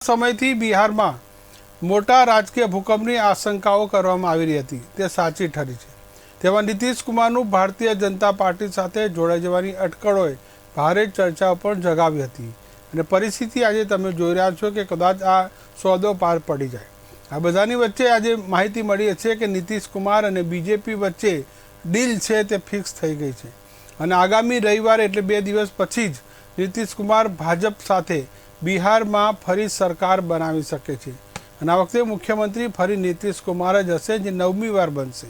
સમયથી બિહારમાં મોટા રાજકીય ભૂકંપની આશંકાઓ કરવામાં આવી રહી હતી તે સાચી ઠરી છે। તેમાં નીતિશ કુમારનું ભારતીય જનતા પાર્ટી સાથે જોડાઈ જવાની અટકળોએ ભારે ચર્ચાઓ પણ જગાવી હતી અને પરિસ્થિતિ આજે તમે જોઈ રહ્યા છો કે કદાચ આ સોદો પાર પડી જાય। આ બધાની વચ્ચે આજે માહિતી મળી છે કે નીતિશ કુમાર અને બીજેપી વચ્ચે ડીલ છે તે ફિક્સ થઈ ગઈ છે અને આગામી રવિવારે એટલે 2 દિવસ પછી જ નીતિશ કુમાર ભાજપ સાથે બિહારમાં ફરી સરકાર બનાવી શકે છે અને આ વખતે મુખ્યમંત્રી ફરી નીતિશ કુમાર જ હશે જે 9મી વાર બનશે।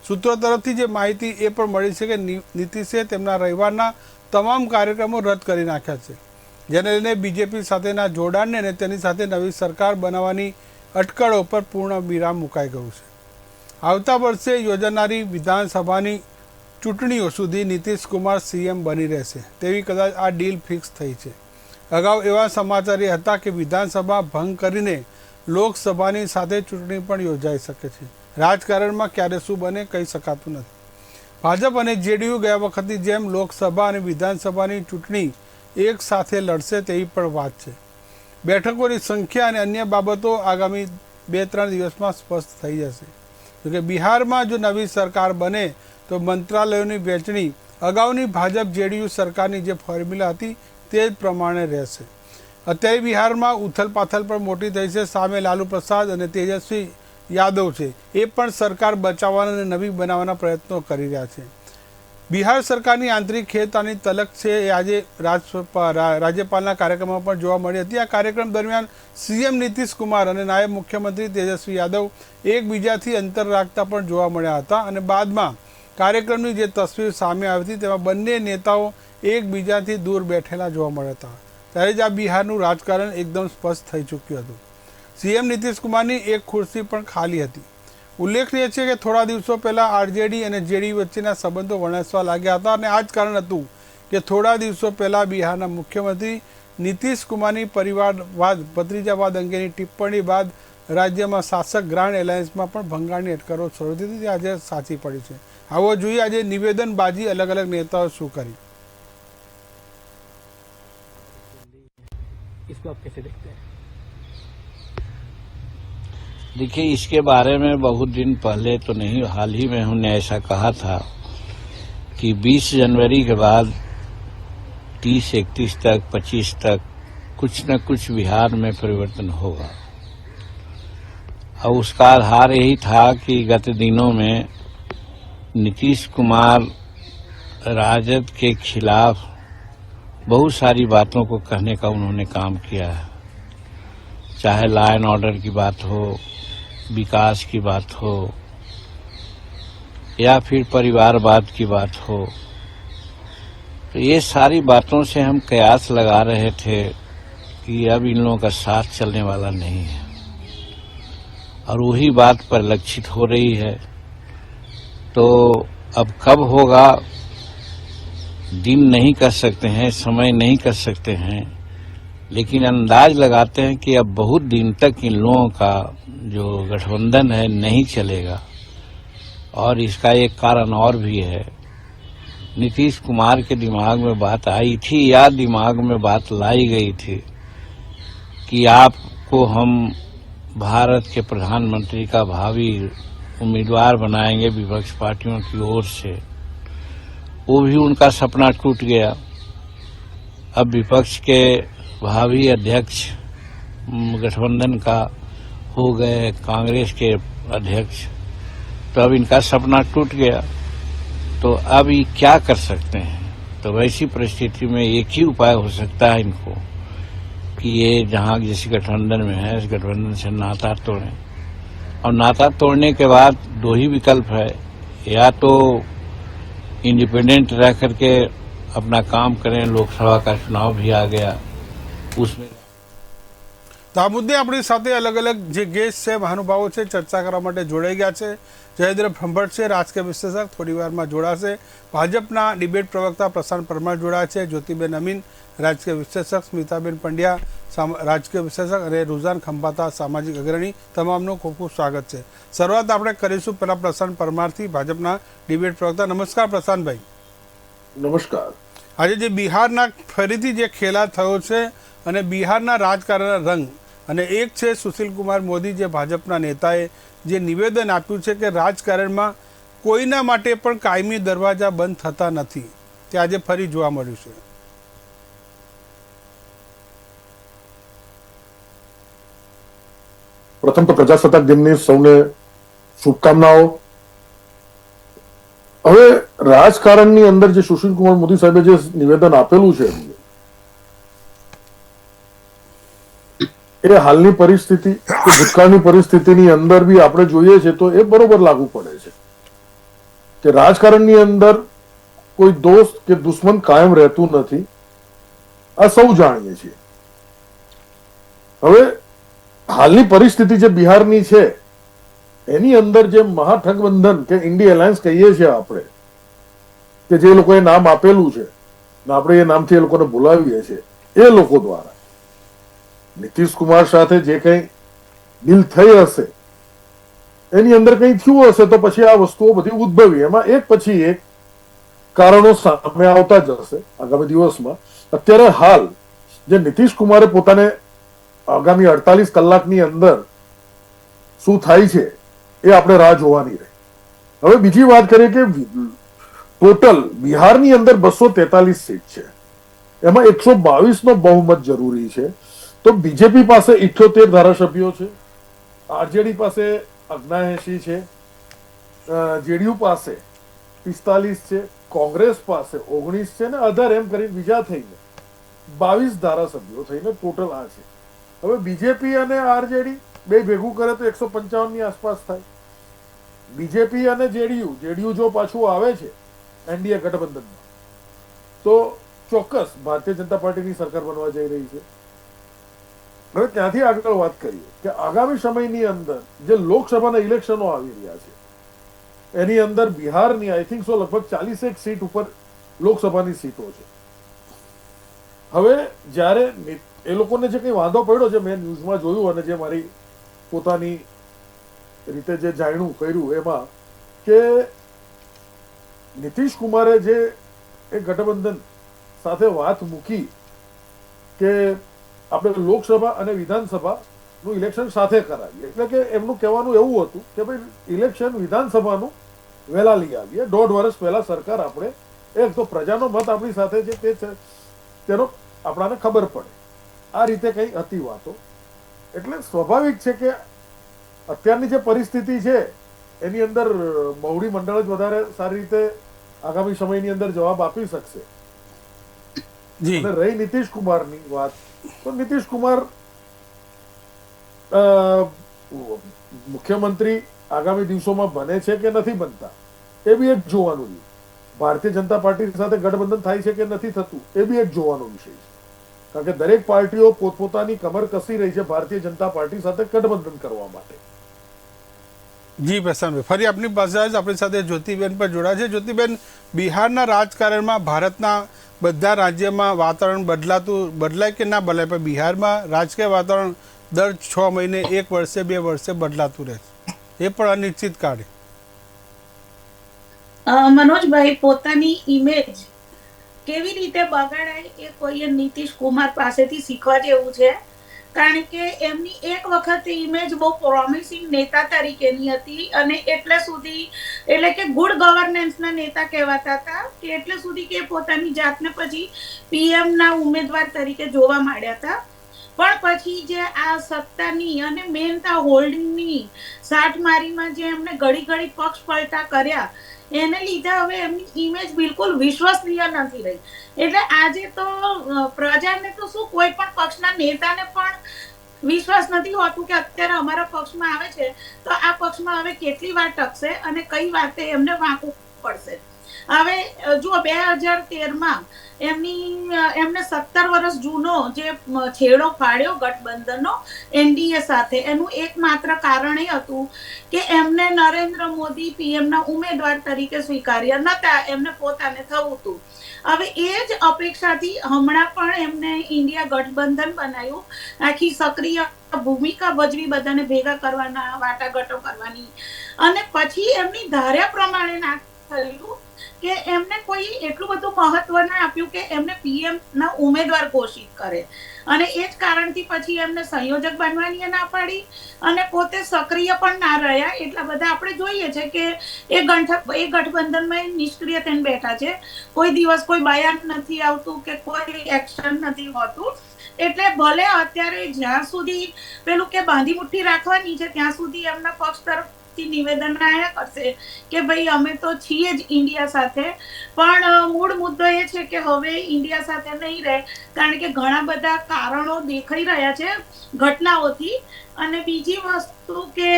સૂત્રો તરફથી જે માહિતી એ પણ મળી છે કે નીતિશે તેમના રવિવારના તમામ કાર્યક્રમો રદ કરી નાખ્યા છે, જેને લઈને બીજેપી સાથેના જોડાણને અને તેની સાથે નવી સરકાર બનાવવાની અટકળો પર પૂર્ણ વિરામ મુકાઈ ગયું છે। આવતા વર્ષે યોજાનારી વિધાનસભાની ચૂંટણીઓ સુધી નીતિશ કુમાર સીએમ બની રહેશે તેવી કદાચ આ ડીલ ફિક્સ થઈ છે। અગાઉ એવા સમાચાર એ હતા કે વિધાનસભા ભંગ કરીને લોકસભાની સાથે ચૂંટણી પણ યોજાઈ શકે છે। રાજકારણમાં ક્યારે શું બને કહી શકાતું નથી। ભાજપ અને જેડીયુ ગયા વખતની જેમ લોકસભા અને વિધાનસભાની ચૂંટણી એક સાથે લડશે તેવી પણ વાત છે। બેઠકોની સંખ્યા અને અન્ય બાબતો આગામી 2-3 દિવસમાં સ્પષ્ટ થઈ જશે। જોકે બિહારમાં જો નવી સરકાર બને તો મંત્રાલયોની વહેંચણી અગાઉની ભાજપ જેડીયુ સરકારની જે ફોર્મ્યુલા હતી તે જ પ્રમાણે રહેશે। અત્યારે બિહારમાં ઉથલપાથલ પણ મોટી થઈ છે। સામે લાલુ પ્રસાદ અને તેજસ્વી યાદવ છે એ પણ સરકાર બચાવવાના અને નવી બનાવવાના પ્રયત્નો કરી રહ્યા છે। બિહાર સરકારની આંતરિક ખેતાની તલક છે એ આજે રાજ્યપાલના કાર્યક્રમમાં પણ જોવા મળી હતી। આ કાર્યક્રમ દરમિયાન સીએમ નીતિશ કુમાર અને નાયબ મુખ્યમંત્રી તેજસ્વી યાદવ એકબીજાથી અંતર રાખતા પણ જોવા મળ્યા હતા અને બાદમાં કાર્યક્રમની જે તસવીર સામે આવી હતી તેમાં બંને નેતાઓ એકબીજાથી દૂર બેઠેલા જોવા મળ્યા હતા। ત્યારે જ આ બિહારનું રાજકારણ એકદમ સ્પષ્ટ થઈ ચૂક્યું હતું। સીએમ નીતિશ કુમારની એક ખુરશી પણ ખાલી હતી। ઉલ્લેખનીય છે કે થોડા દિવસો પહેલાં આરજેડી અને જેડીયુ વચ્ચેના સંબંધો વણસવા લાગ્યા હતા અને આ જ કારણ હતું કે થોડા દિવસો પહેલાં બિહારના મુખ્યમંત્રી નીતિશ કુમારની પરિવારવાદ ભત્રીજાવાદ અંગેની ટિપ્પણી બાદ રાજ્યમાં શાસક ગ્રાન્ડ એલાયન્સમાં પણ ભંગાણની અટકળો શરૂ થઈ હતી તે આજે સાચી પડી છે। આવો જોઈએ આજે નિવેદનબાજી અલગ અલગ નેતાઓ શું કરી। इसको आप कैसे देखते हैं? देखिए, इसके बारे में बहुत दिन पहले तो नहीं, हाल ही में हमने ऐसा कहा था कि 20 जनवरी के बाद 30, 31 तक, 25 तक कुछ न कुछ बिहार में परिवर्तन होगा। और उसका आधार यही था कि गत दिनों में नीतीश कुमार राजद के खिलाफ बहुत सारी बातों को कहने का उन्होंने काम किया है, चाहे लॉ एंड ऑर्डर की बात हो, विकास की बात हो या फिर परिवारवाद की बात हो। तो ये सारी बातों से हम कयास लगा रहे थे कि अब इन लोगों का साथ चलने वाला नहीं है और वही बात परिलक्षित हो रही है। तो अब कब होगा दिन नहीं कर सकते हैं, समय नहीं कर सकते हैं, लेकिन अंदाज लगाते हैं कि अब बहुत दिन तक इन लोगों का जो गठबंधन है नहीं चलेगा। और इसका एक कारण और भी है, नीतीश कुमार के दिमाग में बात आई थी या दिमाग में बात लाई गई थी कि आपको हम भारत के प्रधानमंत्री का भावी उम्मीदवार बनाएंगे विपक्ष पार्टियों की ओर से। वो भी उनका सपना टूट गया। अब विपक्ष के भावी अध्यक्ष गठबंधन का हो गए कांग्रेस के अध्यक्ष, तो अब इनका सपना टूट गया। तो अब ये क्या कर सकते हैं? तो वैसी परिस्थिति में एक ही उपाय हो सकता है इनको कि ये जहां जिस गठबंधन में है इस गठबंधन से नाता तोड़ें। और नाता तोड़ने के बाद 2 ही विकल्प है, या तो इंडिपेंडेंट रह करके अपना काम करें। लोकसभा का चुनाव भी आ गया, उसमें તો આ મુદ્દે આપણી સાથે અલગ અલગ જે ગેસ્ટ છે મહાનુભાવો છે ચર્ચા કરવા માટે જોડાઈ ગયા છે। જયેન્દ્ર ભંભટ છે રાજકીય વિશ્લેષક, થોડી વારમાં જોડાશે। ભાજપના ડિબેટ પ્રવક્તા પ્રશાંત પરમાર જોડાયા છે, જ્યોતિબેન અમીન રાજકીય વિશ્લેષક, સ્મિતાબેન પંડ્યા રાજકીય વિશ્લેષક અને રૂઝાન ખંભાતા સામાજિક અગ્રણી, તમામનું ખૂબ ખૂબ સ્વાગત છે। શરૂઆત આપણે કરીશું પહેલા પ્રશાંત પરમારથી, ભાજપના ડિબેટ પ્રવક્તા। નમસ્કાર પ્રશાંતભાઈ। નમસ્કાર। આજે જે બિહારના ફરીથી જે ખેલા થયો છે અને બિહારના રાજકારણના રંગ અને એક છે સુશીલ કુમાર મોદી, જે ભાજપના નેતાએ જે નિવેદન આપ્યું છે કે રાજકારણમાં કોઈના માટે પણ કાયમી દરવાજા બંધ થતા નથી, તે આજે ફરી જોવા મળ્યું છે. પ્રથમ તો પ્રજાસત્તાક દિનની સૌને શુભકામનાઓ. હવે રાજકારણની અંદર જે સુશીલ કુમાર મોદી સાહેબે જે નિવેદન આપેલું છે એ હાલની પરિસ્થિતિ કે ભૂતકાળની પરિસ્થિતિની અંદર બી આપણે જોઈએ છે તો એ બરોબર લાગુ પડે છે કે રાજકારણની અંદર કોઈ દોસ્ત કે દુશ્મન કાયમ રહેતું નથી, આ સૌ જાણીએ છીએ. હવે હાલની પરિસ્થિતિ જે બિહારની છે એની અંદર જે મહાઠગબંધન કે ઇન્ડી એલાયન્સ કહીએ છીએ આપણે, કે જે લોકોએ નામ આપેલું છે ને આપણે એ નામથી એ લોકોને બોલાવીએ છીએ, એ લોકો દ્વારા નીતિશ કુમાર સાથે જે કંઈ ડીલ થઈ હશે એની અંદર કંઈ થયું હશે તો પછી આ વસ્તુઓ બધી ઉદ્ભવી, એમાં એક પછી એક કારણો સામે આવતા જ હશે આગામી દિવસમાં. અત્યારે હાલ જે નીતિશ કુમારે પોતાને આગામી 48 કલાકની અંદર શું થાય છે એ આપણે રાહ જોવાની રહી. હવે બીજી વાત કરીએ કે ટોટલ બિહારની અંદર 243 સીટ છે, એમાં 122 નો બહુમત જરૂરી છે. તો બીજેપી પાસે 78 ધારાસભ્યો છે, આરજેડી પાસે 79 છે, જેડીયુ પાસે 45 છે, કોંગ્રેસ પાસે 19 છે ને અધર એમ કરીને બીજા થઈને 22 ધારાસભ્યો થઈને ટોટલ આ છે. હવે બીજેપી અને આરજેડી બે ભેગું કરે તો 155 ની આસપાસ થાય. બીજેપી અને જેડીયુ જો પાછું આવે છે એનડીએ ગઠબંધનમાં તો ચોક્કસ ભારતીય જનતા પાર્ટીની સરકાર બનવા જઈ રહી છે. હવે ત્યાંથી આગળ વાત કરીએ કે આગામી સમયની અંદર જે લોકસભાના ઇલેક્શનો આવી રહ્યા છે એની અંદર બિહારની આઈ થિંક સો લગભગ 41 સીટ ઉપર લોકસભાની સીટો છે. હવે જ્યારે એ લોકોને જે કંઈ વાંધો પડ્યો છે, મેં ન્યૂઝમાં જોયું અને જે મારી પોતાની રીતે જે જાણ્યું કર્યું એમાં કે નીતિશ કુમારે જે એ ગઠબંધન સાથે વાત મૂકી કે આપણે લોકસભા અને વિધાનસભાનું ઇલેક્શન સાથે કરાવીએ, એટલે કે એમનું કહેવાનું એવું હતું કે ભાઈ ઇલેક્શન વિધાનસભાનું વહેલા લઈ આવીએ, 1.5 વર્ષ પહેલા સરકાર આપણે એક તો પ્રજાનો મત આપણી સાથે છે તે તેનો આપણાને ખબર પડે, આ રીતે કઈ હતી વાતો. એટલે સ્વાભાવિક છે કે અત્યારની જે પરિસ્થિતિ છે એની અંદર મહુડી મંડળ જ વધારે સારી રીતે આગામી સમયની અંદર જવાબ આપી શકશે. અને રહી નીતિશ કુમારની વાત, તો નીતિશ કુમાર મુખ્યમંત્રી આગામી દિવસોમાં બને છે કે નથી બનતા એ બી એક જોવાનું રહ્યું. ભારતીય જનતા પાર્ટી સાથે ગઠબંધન થાય છે કે નથી થતું એ બી એક જોવાનો વિષય છે, કારણ કે દરેક પાર્ટીઓ પોતપોતાની કમર કસી રહી છે ભારતીય જનતા પાર્ટી સાથે ગઠબંધન કરવા માટે. જી પ્રશાંતભાઈ, ફરી આપની પાસે આપણી સાથે જ્યોતિબેન પર જોડાયા છે. જ્યોતિબેન, બિહારના રાજકારણમાં ભારતના બધા રાજ્યમાં વાતાવરણ બદલાય કે ના બદલાય, પણ બિહારમાં રાજકીય વાતાવરણ દર 6 મહિને 1 વર્ષે 2 વર્ષે બદલાતું રહે છે, એ પણ અનિશ્ચિત કાળે. મનોજભાઈ, પોતાની ઇમેજ કેવી રીતે બગાડાય એ કોઈએ નીતિશ કુમાર પાસેથી શીખવા જેવું છે, કારણ કે એમની એક વખત ઇમેજ બહુ પ્રોમિસિંગ નેતા તરીકેની હતી અને એટલે કે ગુડ ગવર્નન્સના નેતા કહેવાતા હતા કે એટલે સુધી કે પોતાની જાતને પછી પીએમ ના ઉમેદવાર તરીકે જોવા માંડ્યા હતા. પણ પછી જે આ સત્તાની અને મેન હોલ્ડિંગની સાઠમારીમાં જે એમને ઘડી ઘડી પક્ષ પલટા કર્યા એને લીધે હવે એમની ઇમેજ બિલકુલ વિશ્વસનીય નથી રહી. એટલે આજે તો પ્રજાને તો શું, કોઈ પણ પક્ષના નેતાને પણ વિશ્વાસ નથી હોતું કે અત્યારે અમારા પક્ષમાં આવે છે તો આ પક્ષમાં હવે કેટલી વાર ટકશે અને કઈ વાતે એમને વાંકવું પડશે. હવે જો 2013માં એમને 17 વર્ષ જૂનો જે છેડો ફાડ્યો ગઠબંધનનો એનડીએ સાથે, એનું એકમાત્ર કારણ એ હતું કે એમને નરેન્દ્ર મોદી પીએમના ઉમેદવાર તરીકે સ્વીકાર્યા નતા, એમને પોતાને થવું હતું. હવે એ જ અપેક્ષાથી હમણાં પણ એમને ઇન્ડિયા ગઠબંધન બનાવ્યું, આખી સક્રિય ભૂમિકા ભજવી, બધાને ભેગા કરવાના, વાટાઘાટો કરવાની, અને પછી એમની ધાર્યા પ્રમાણે ના થયું કે એમને કોઈ એટલું બધું મહત્વ ના આપ્યું કે એમને પીએમ ના ઉમેદવાર ઘોષિત કરે, અને એ જ કારણથી પછી એમને સંયોજક બનવાની ના પાડી અને પોતે સક્રિય પણ ના રહ્યા. એટલા બધા આપણે જોઈએ છે કે એ ગઠબંધનમાં નિષ્ક્રિય થઈને બેઠા છે. કોઈ દિવસ કોઈ બયાન નથી આવતું કે કોઈ એક્શન નથી હોતું. એટલે ભલે અત્યારે જ્યાં સુધી પેલું કે બાંધી મુઠ્ઠી રાખવાની છે ત્યાં સુધી એમના પક્ષ તરફથી નિવેદન આયા કરશે કે ભાઈ અમે તો છીએ જ ઇન્ડિયા સાથે, પણ મૂળ મુદ્દો એ છે કે હવે ઇન્ડિયા સાથે નહીં રહે, કારણ કે ઘણા બધા કારણો દેખાઈ રહ્યા છે ઘટનાઓથી. અને બીજી વસ્તુ કે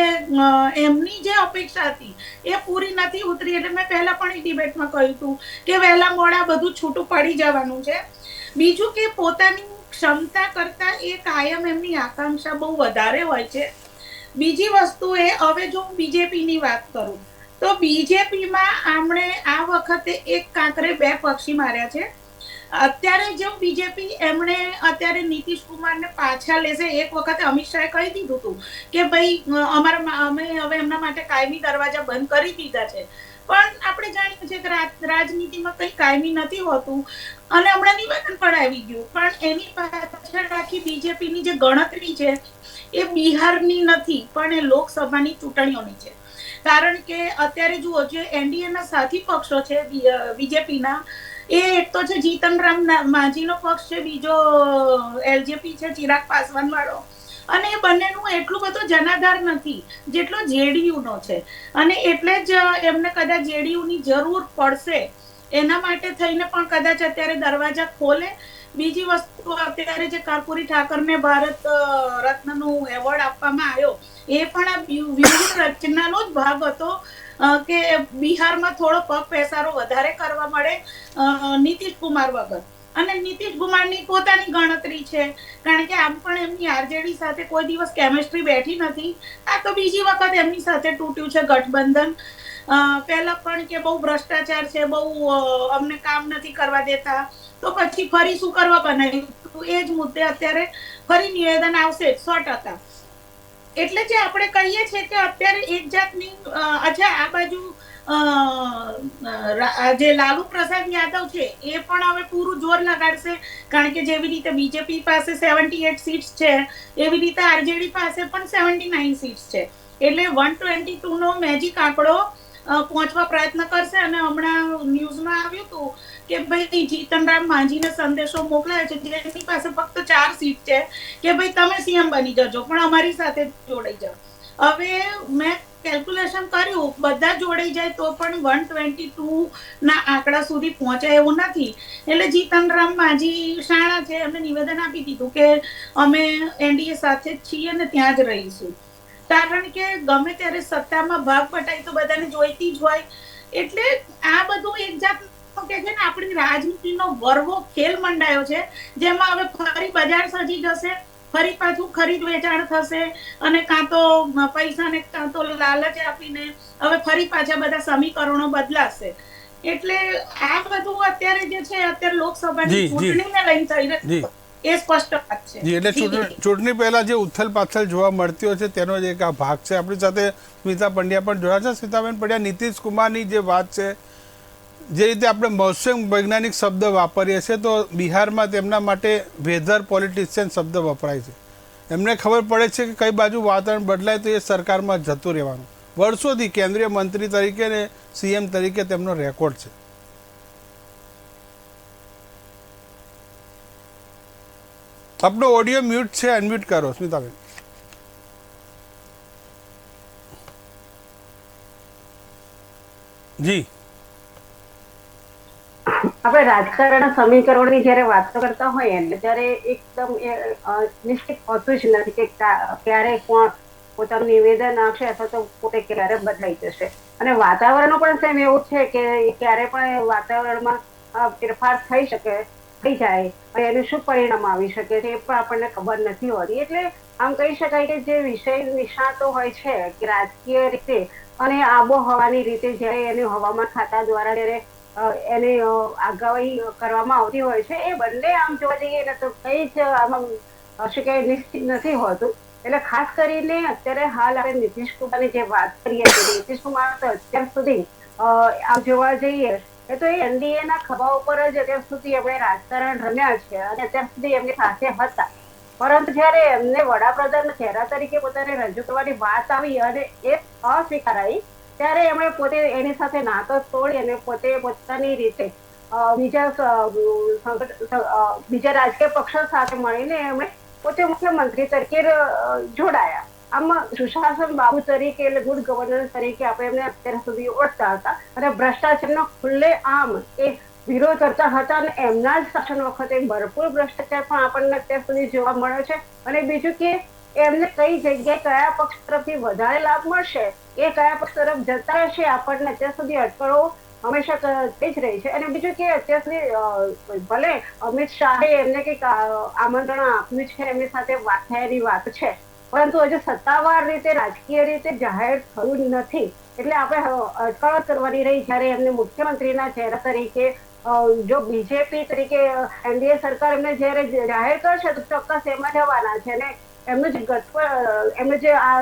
એમની જે અપેક્ષા હતી એ પૂરી નથી ઉતરી. એટલે મેં પહેલા પણ એ ડિબેટમાં કહ્યું હતું કે વહેલા મોડા બધું છૂટું પડી જવાનું છે. બીજું કે પોતાની ક્ષમતા કરતા એ કાયમ એમની આકાંક્ષા બહુ વધારે હોય છે. બીજી વસ્તુ એ, હવે જો હું બીજેપીની વાત કરું તો બીજેપીમાં આમણે આ વખતે એક કાંકરે બે પક્ષી માર્યા છે. અત્યારે જો બીજેપી એમણે અત્યારે નીતિશ કુમારને પાછા લેશે. એક વખતે અમિત શાહે કહી દીધું હતું કે ભાઈ અમે હવે એમના માટે કાયમી દરવાજા બંધ કરી દીધા છે, પણ આપણે જાણીએ છીએ કે રાજનીતિમાં કંઈ કાયમી નથી હોતું અને હમણાં નિવેદન પણ આવી ગયું. પણ એની પાછળ આખી બીજેપીની જે ગણતરી છે એ બિહારની નથી પણ એ લોકસભાની ચૂંટણીઓની છે. કારણ કે અત્યારે જુઓ, જે એનડીએના સાથી પક્ષો છે બીજેપીના, એ એક તો છે જીતન રામ માંઝીનો પક્ષ છે, બીજો એલજેપી છે ચિરાગ પાસવાન વાળો, અને એ બંનેનું એટલું બધો જનાધાર નથી જેટલો જેડીયુ નો છે. અને એટલે જ એમને કદાચ જેડીયુ ની જરૂર પડશે, એના માટે થઈને પણ કદાચ અત્યારે દરવાજા ખોલે. બીજી વસ્તુ, અત્યારે જે કર્પૂરી ઠાકરને ભારત રત્નનો એવોર્ડ આપવામાં આવ્યો એ પણ આ વ્યૂહ રચનાનો જ ભાગ હતો કે બિહારમાં થોડો પગ પેસારો વધારે કરવા મળે નીતિશ કુમાર વગર. અને નીતિશ કુમારની પોતાની ગણતરી છે, કારણ કે આમ પણ એમની આરજેડી સાથે કોઈ દિવસ કેમિસ્ટ્રી બેઠી નથી. આ તો બીજી વખત એમની સાથે તૂટ્યું છે ગઠબંધન. પહેલા પણ કે બહુ ભ્રષ્ટાચાર છે, બહુ અમને કામ નથી કરવા દેતા, તો પછી ફરી શું કરવા બનાવ્યું? એ જ મુદ્દે અત્યારે ફરી નિવેદન આવશે 100%. એટલે જે આપણે કહીએ છીએ કે અત્યારે એક જાતની અચ્છા, આ બાજુ જે લાલુ પ્રસાદ યાદવ છે એ પણ હવે પૂરું જોર લગાડશે, કારણ કે જેવી રીતે બીજેપી પાસે 78 સીટ્સ છે એવી રીતે આરજેડી પાસે પણ 79 સીટ્સ છે. એટલે 122 નો મેજિક આંકડો પહોંચવા પ્રયત્ન કરશે. અને હમણાં ન્યૂઝમાં આવ્યું હતું કે ભાઈ જીતન રામ માંઝીને સંદેશો મોકલાયો છે જેની પાસે ફક્ત 4 સીટ છે કે ભાઈ તમે સીએમ બની જજો પણ અમારી સાથે જોડાઈ જાઓ. હવે મેં કેલ્ક્યુલેશન કર્યું, બધા જોડાઈ જાય તો પણ 122 ના આંકડા સુધી પહોંચાય એવું નથી. એટલે જીતન રામ માંઝી શાણા છે, એમને નિવેદન આપી દીધું કે અમે એનડીએ સાથે જ છીએ ને ત્યાં જ રહીશું. કારણ કે ગમે ત્યારે સત્તામાં ભાગ બટાઈ તો બધાને જોઈતી જ હોય. એટલે આ બધું એક જાત કે છે ને આપણી રાજનીતિનો વર્વો ખેલ મંડાયો છે, જેમાં હવે ફરી બજાર સજી જશે, ફરી પાછું ખરીદ વેચાણ થશે, અને કાં તો પૈસાને કાં તો લાલચ આપીને હવે ફરી પાછા બધા સમીકરણો બદલાશે. એટલે આ બધું અત્યારે જે છે અત્યારે લોકસભાની ચૂંટણીને લઈને થઈ રહ્યું એ સ્પષ્ટ વાત છે. જી, એટલે ચૂંટણી પહેલા જે ઉથલ પાથલ જોવા મળતી હોય છે તેનો જ એક આ ભાગ છે. આપણી સાથે સ્મિતા પંડ્યા પણ જોયા છે. સ્મિતાબેન પંડ્યા, નીતિશ કુમારની જે વાત છે, જે રીતે આપણે મૌસમ વૈજ્ઞાનિક શબ્દ વાપરીએ છીએ, તો બિહારમાં તેમના માટે વેધર પોલિટિશિયન શબ્દ વપરાય છે. એમને ખબર પડે છે કે કઈ બાજુ વાતાવરણ બદલાય તો એ સરકારમાં જતું રહેવાનું. વર્ષોથી કેન્દ્રીય મંત્રી તરીકે ને સીએમ તરીકે તેમનો રેકોર્ડ છે. આપનો ઓડિયો મ્યુટ છે, અનમ્યુટ કરો સ્મિતાબેન. જી, આપણે રાજકારણ સમીકરણની જયારે વાતો કરતા હોઈએ ને ત્યારે એકદમ નિશ્ચિત હોતું જ નથી કે ક્યારે કોણ પોતાનું નિવેદન આપશે અથવા તો પોતે ક્યારે બદલાઈ જશે. અને વાતાવરણ પણ સેમ એવું છે કે ક્યારે પણ વાતાવરણમાં ફેરફાર થઈ જાય અને એનું શું પરિણામ આવી શકે છે એ પણ આપણને ખબર નથી હોતી. એટલે આમ કહી શકાય કે જે વિષય નિષ્ણાતો હોય છે કે રાજકીય રીતે અને આબોહવાની રીતે જયારે એનું હવામાન ખાતા દ્વારા જયારે એની આગાહી કરવામાં આવતી હોય છે, એ બંને આમ જોવા જઈએ ને તો કઈ જ આમાં શું કે નિશ્ચિત નથી હોતું. એટલે ખાસ કરીને અત્યારે હાલ આપણે નીતિશ કુમારની જે વાત કરીએ છીએ, નીતિશ કુમાર તો અત્યાર સુધી આમ જોવા જઈએ એ તો એ એનડીએ ના ખભા ઉપર જ અત્યાર સુધી એમણે રાજકારણ રમ્યા છે અને અત્યાર સુધી એમની સાથે હતા. પરંતુ જયારે એમને વડાપ્રધાન ચહેરા તરીકે પોતાને રજૂ કરવાની વાત આવી અને એ અસ્વીકારાઈ, ત્યારે એમણે પોતે એની સાથે નાતો તોડી અને પોતે પોતાની રીતે બીજા રાજકીય પક્ષો સાથે મળીને એમણે પોતે મુખ્યમંત્રી તરીકે જોડાયા. આમ સુશાસન બાબુ તરીકે એટલે ગુડ ગવર્નન્સ તરીકે આપણે એમને અત્યાર સુધી ઓળખતા હતા અને ભ્રષ્ટાચારનો ખુલ્લે આમ એ વિરોધ કરતા હતા અને એમના જ શાસન વખતે ભરપૂર ભ્રષ્ટાચાર પણ આપણને અત્યાર સુધી જોવા મળ્યો છે. અને બીજું કે એમને કઈ જગ્યાએ કયા પક્ષ તરફથી વધારે લાભ મળશે, એ કયા પક્ષ તરફ જતા રહેશે, આપણને અત્યાર સુધી અટકળો હંમેશા તે જ રહી છે. અને બીજું કે અત્યાર સુધી ભલે અમિત શાહે એમને કંઈક આમંત્રણ આપ્યું છે, એમની સાથે વાત થયાની વાત છે, પરંતુ હજુ સત્તાવાર રીતે રાજકીય રીતે જાહેર થયું નથી. એટલે આપણે અટકળો કરવાની રહી. જયારે એમને મુખ્યમંત્રીના ચહેરા તરીકે જો બીજેપી તરીકે એનડીએ સરકાર એમને જયારે જાહેર કરશે તો ચોક્કસ એમાં જવાના છે. અને એમનું જે આ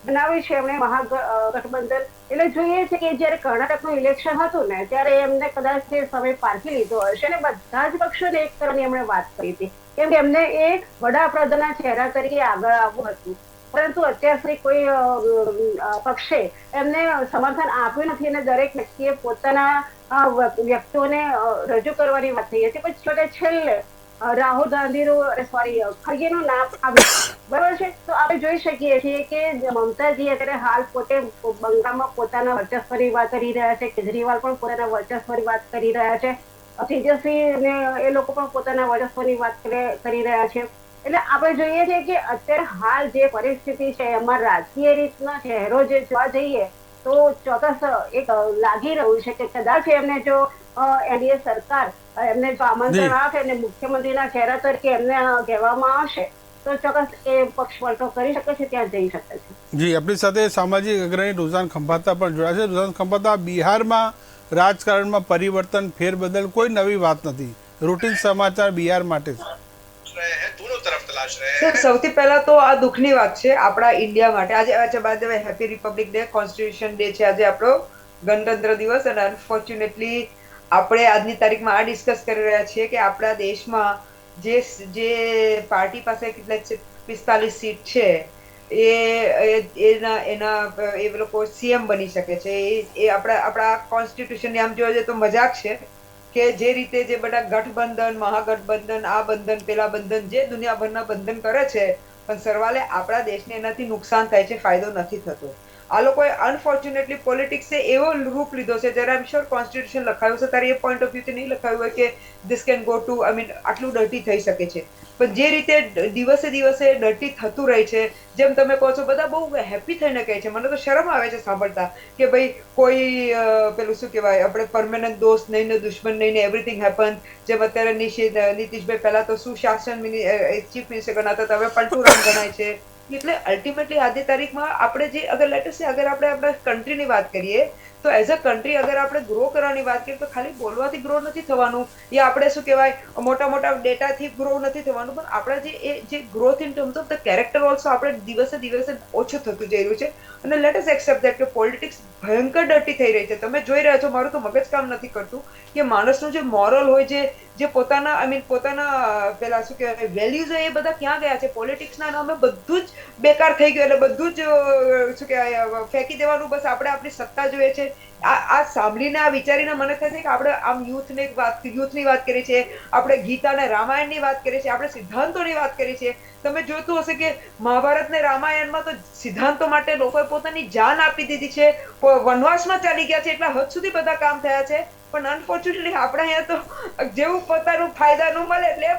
બનાવ્યું છે એમણે મહાગઠબંધન, એટલે જોઈએ છે કે જયારે કર્ણાટકનું ઇલેક્શન હતું ને ત્યારે એમને કદાચ તે સમય પારખી લીધો હશે અને બધા જ પક્ષોને એક કરવાની એમણે વાત કરી હતી, કેમ કે એમને એ વડાપ્રધાનના ચહેરા તરીકે આગળ આવવું હતું. પરંતુ અત્યાર સુધી કોઈ પક્ષે એમને સમર્થન આપ્યું નથી અને દરેક વ્યક્તિએ પોતાના વ્યક્તિઓને રજૂ કરવાની વાત થઈ હતી. પછી છેલ્લે રાહુલ ગાંધીનું ખડગેનું નામ આવ્યું, બરોબર છે. તો આપણે જોઈ શકીએ છીએ કે મમતાજી અત્યારે હાલ પોતે બંગાળમાં પોતાના વર્ચસ્વની વાત કરી રહ્યા છે, કેજરીવાલ પણ પોતાના વર્ચસ્વની વાત કરી રહ્યા છે, તેજસ્વી ને એ લોકો પણ પોતાના વર્ચસ્વની વાત કરી રહ્યા છે. એટલે આપણે જોઈએ છીએ કે અત્યારે હાલ જે પરિસ્થિતિ છે એમાં રાજકીય રીતના ચહેરો જે જોવા જઈએ તો ચોક્કસ એક લાગી રહ્યું છે કે કદાચ એમને જો એનડીએ સરકાર એમને જો આમંત્રણ આપે અને મુખ્યમંત્રીના ચહેરા તરીકે એમને કહેવામાં આવશે તો ચોક્કસ એ પક્ષ પલટો કરી શકે છે, ત્યાં જઈ શકે છે. જી, આપણી સાથે સામાજિક અગ્રણી રોઝાન ખંભાતા પણ જોડાયા છે. રોઝાન ખંભાતા, બિહારમાં રાજકારણમાં પરિવર્તન, ફેરબદલ કોઈ નવી વાત નથી, રૂટીન સમાચાર બિહાર માટે સર, સૌથી પહેલા તો આ દુઃખની વાત છે આપણા ઇન્ડિયા માટે. આજે by the way happy Republic Day, Constitution Day છે આજે આપણો ગણતંત્ર દિવસ. અને અનફોર્ચ્યુનેટલી આપણે આજની તારીખમાં આ ડિસ્કસ કરી રહ્યા છીએ કે આપણા દેશમાં જે પાર્ટી પાસે કેટલા 45 સીટ છે એ લોકો સીએમ બની શકે છે. એ આપણા કોન્સ્ટિટ્યુશનની આમ જોવા જઈએ તો મજાક છે કે જે રીતે જે બધા ગઠબંધન, મહાગઠબંધન, આ બંધન, પેલા બંધન, જે દુનિયાભરના બંધન કરે છે, પણ સરવાલે આપણા દેશને એનાથી નુકસાન થાય છે, ફાયદો નથી થતો. આ લોકોએ અનફોર્ચ્યુનેટલી પોલિટિક્સે એવો રૂપ લીધો છે, જ્યારે આઈ એમ શ્યોર કોન્સ્ટિટ્યુશન લખાયું છે ત્યારે એ પોઈન્ટ ઓફ વ્યૂથી નહીં લખાયું હોય કે ધીસ કેન ગો ટુ આટલું ડર્ટી થઈ શકે છે. પણ જે રીતે દિવસે દિવસે ડર્ટી થતું રહે છે, જેમ તમે કહો છો, બધા બહુ હેપી થઈને કહે છે. મને તો શરમ આવે છે સાંભળતા કે ભાઈ કોઈ પેલું શું કહેવાય, આપણે પરમેનન્ટ દોસ્ત નહીં ને દુશ્મન નહીં ને એવરીથિંગ હેપન. જેમ અત્યારે નીતિશભાઈ પહેલા તો સુશાસન ચીફ મિનિસ્ટર ગણાતા હતા, હવે પલટુ રામ ગણાય છે. એટલે અલ્ટિમેટલી આજની તારીખમાં આપણે જે અગર આપણે આપણા કન્ટ્રીની વાત કરીએ તો એઝ અ કન્ટ્રી અગર આપણે ગ્રો કરવાની વાત કરીએ તો ખાલી બોલવાથી ગ્રો નથી થવાનું, યા આપણે શું કહેવાય મોટા મોટા ડેટાથી ગ્રો નથી થવાનું, પણ આપણા જે growth in terms of the character also આપણે દિવસે દિવસે ઓછું થતું જઈ રહ્યું છે. અને લેટ અસ એક્સેપ્ટ દેટ કે પોલિટિક્સ ભયંકર ડર્ટી થઈ રહી છે. તમે જોઈ રહ્યા છો, મારું તો મગજ કામ નથી કરતું કે માણસનું જે મોરલ હોય, જે પોતાના પેલા શું કહેવાય વેલ્યુઝ હોય, એ બધા ક્યાં ગયા છે? પોલિટિક્સના નામે બધું જ બેકાર થઈ ગયું. એટલે બધું જ શું કહેવાય ફેંકી દેવાનું, બસ આપણે આપણી સત્તા જોઈએ છે. આ સાંભળીને, આ વિચારીને મને થાય છે કે આપણે આમ યુથની વાત કરી છે, આપણે ગીતા અને રામાયણની વાત કરી છે, આપણે સિદ્ધાંતોની વાત કરી છે. તમે જોતું હશે કે મહાભારત ને રામાયણમાં તો સિદ્ધાંતો માટે લોકોએ પોતાની જાન આપી દીધી છે, વનવાસમાં ચાલી ગયા છે, એટલા હદ સુધી બધા કામ થયા છે. પણ અનફોર્ચ્યુનેટલી આપણા અહીંયા તો જેવું પોતાનું ફાયદાનું મળે એટલે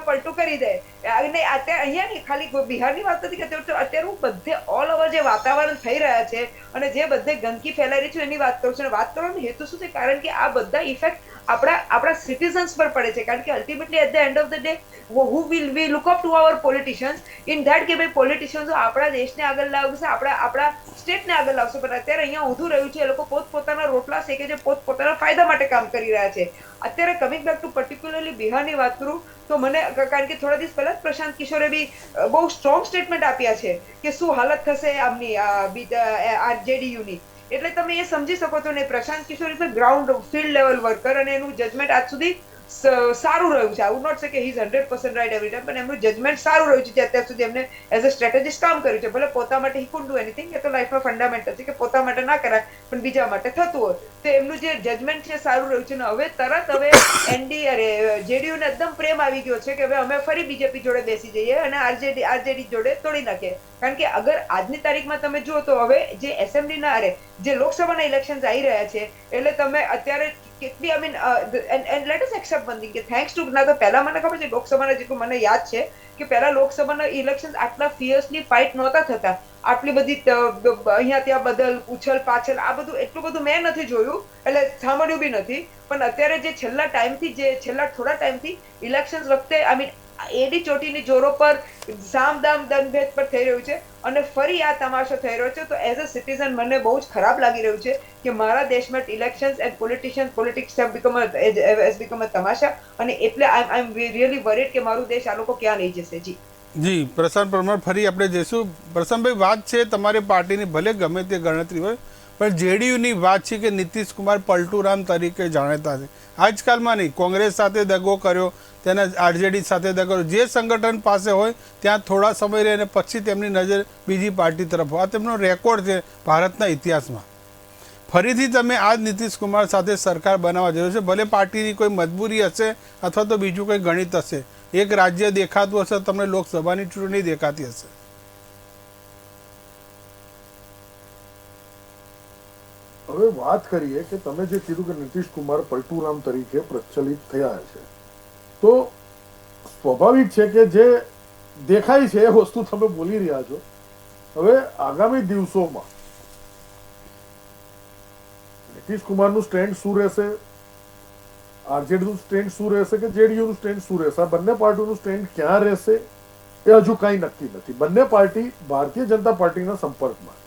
પલટું કરી દે. અને અત્યારે અહીંયા નહીં, ખાલી બિહારની વાત નથી કરતી, અત્યારે હું બધે ઓલ ઓવર જે વાતાવરણ થઈ રહ્યા છે અને જે બધે ગંદકી ફેલાઈ રહી છે એની વાત કરું છું. અને વાત કરવાનો હેતુ શું છે? કારણ કે આ બધા ઇફેક્ટ આપણા સિટીઝન્સ પર પડે છે. કારણ કે ultimately at the end of the day who will we look up to our politicians in that કે ભાઈ પોલિટિશિયન્સ આપણા દેશને આગળ લાવશે, આપણા સ્ટેટને આગળ લાવશે. પણ અત્યારે અહીંયા ઊંધું રહ્યું છે. એ લોકો પોતપોતાના રોટલા શેકે છે, પોતપોતાના ફાયદા માટે કામ કરી રહ્યા છે. અત્યારે કમિંગ બેક ટુ પર્ટિક્યુલરલી બિહારની વાત કરું તો મને, કારણ કે થોડા દિવસ પહેલા જ પ્રશાંત કિશોરે બી બહુ સ્ટ્રોંગ સ્ટેટમેન્ટ આપ્યા છે કે શું હાલત થશે આમની જેડીયુની. એટલે તમે એ સમજી શકો છો ને, Prashant Kishor is a ground field level worker અને એનું જજમેન્ટ આજ સુધી સારું રહ્યું છે. આઈ વુડ નોટ સે કે he is 100% right every time, પણ એમનું જજમેન્ટ સારું રહ્યું છે જે અત્યાર સુધી એમને એઝ અ સ્ટ્રેટેજિસ્ટ કામ કર્યું છે. ભલે પોતા માટે હી કુડ ડુ એનીથિંગ, એ તો લાઈફમાં ફંડામેન્ટલ છે કે પોતા માટે ના કરાય પણ બીજા માટે થતું હોય, તો એમનું જે જજમેન્ટ છે સારું રહ્યું છે. ને હવે જેડીયુ ને એકદમ પ્રેમ આવી ગયો છે કે હવે અમે ફરી બીજેપી જોડે બેસી જઈએ અને આરજેડી જોડે તોડી નાખીએ. કારણ કે અગર આજની તારીખમાં તમે જુઓ તો હવે જે એસેમ્બલીના જે લોકસભાના ઇલેક્શન્સ આવી રહ્યા છે, એટલે તમે અત્યારે કેટલી I mean and let us accept one thing કે થેન્ક્સ ટુ ના તો પહેલા મને ખબર છે લોકસભાના જેટલું મને યાદ છે કે પહેલા લોકસભાના ઇલેક્શન આટલા ફિયર્સલી ફાઇટ નહોતા થતા, આટલી બધી અહીંયા ત્યાં બદલ ઉછલ પાછળ આ બધું એટલું બધું મેં નથી જોયું, એટલે સાંભળ્યું બી નથી. પણ અત્યારે જે છેલ્લા થોડા ટાઈમથી ઇલેક્શન વખતે આઈ મીન એડી ચોટીની જોરો પર સામદામ દનભેદ પર થઈ રહ્યું છે અને ફરી આ તમાશો થઈ રહ્યો છે. તો એઝ અ સિટીઝન મને બહુ જ ખરાબ લાગી રહ્યું છે કે મારા દેશમાં elections and politics have become a તમાશા, અને એટલે આઈ એમ રિયલી વરીડ કે મારું દેશ આ લોકો ક્યાં લઈ જશે. જી પ્રશાંત પરમાર, ફરી આપણે જઈશું. પ્રશાંતભાઈ, વાત છે તમારી પાર્ટીની ભલે ગમે તે ગણતરી હોય, પણ જેડીયુની વાત છે કે નીતિશ કુમાર પલટુરામ તરીકે જાણીતા છે. આજકાલમાં નહીં, કોંગ્રેસ સાથે દગો કર્યો, તેના આરજેડી સાથે દગો, જે સંગઠન પાસે હોય ત્યાં થોડા સમય રહે અને પછી તેમની નજર બીજી પાર્ટી તરફ. આ તેમનો રેકોર્ડ છે ભારતના ઇતિહાસમાં. ફરીથી તમે આ નીતિશ કુમાર સાથે સરકાર બનાવવા જરૂર છે. ભલે પાર્ટીની કોઈ મજબૂરી હશે અથવા તો બીજું કંઈ ગણિત હશે, એક રાજ્ય દેખાતું હશે, તમને લોકસભાની ચૂંટણી દેખાતી હશે. હવે વાત કરીએ કે તમે જે કીધું કે નીતિશ કુમાર પલટુરામ તરીકે પ્રચલિત થયા છે, તો સ્વાભાવિક છે કે જે દેખાય છે એ વસ્તુ તમે બોલી રહ્યા છો. હવે આગામી દિવસોમાં નીતિશ કુમારનું સ્ટેન્ડ શું રહેશે, આરજેડીનું સ્ટેન્ડ શું રહેશે કે જેડીયુનું સ્ટેન્ડ શું રહેશે, આ બંને પાર્ટીનું સ્ટેન્ડ ક્યાં રહેશે એ હજુ કંઈ નક્કી નથી. બંને પાર્ટી ભારતીય જનતા પાર્ટીના સંપર્કમાં.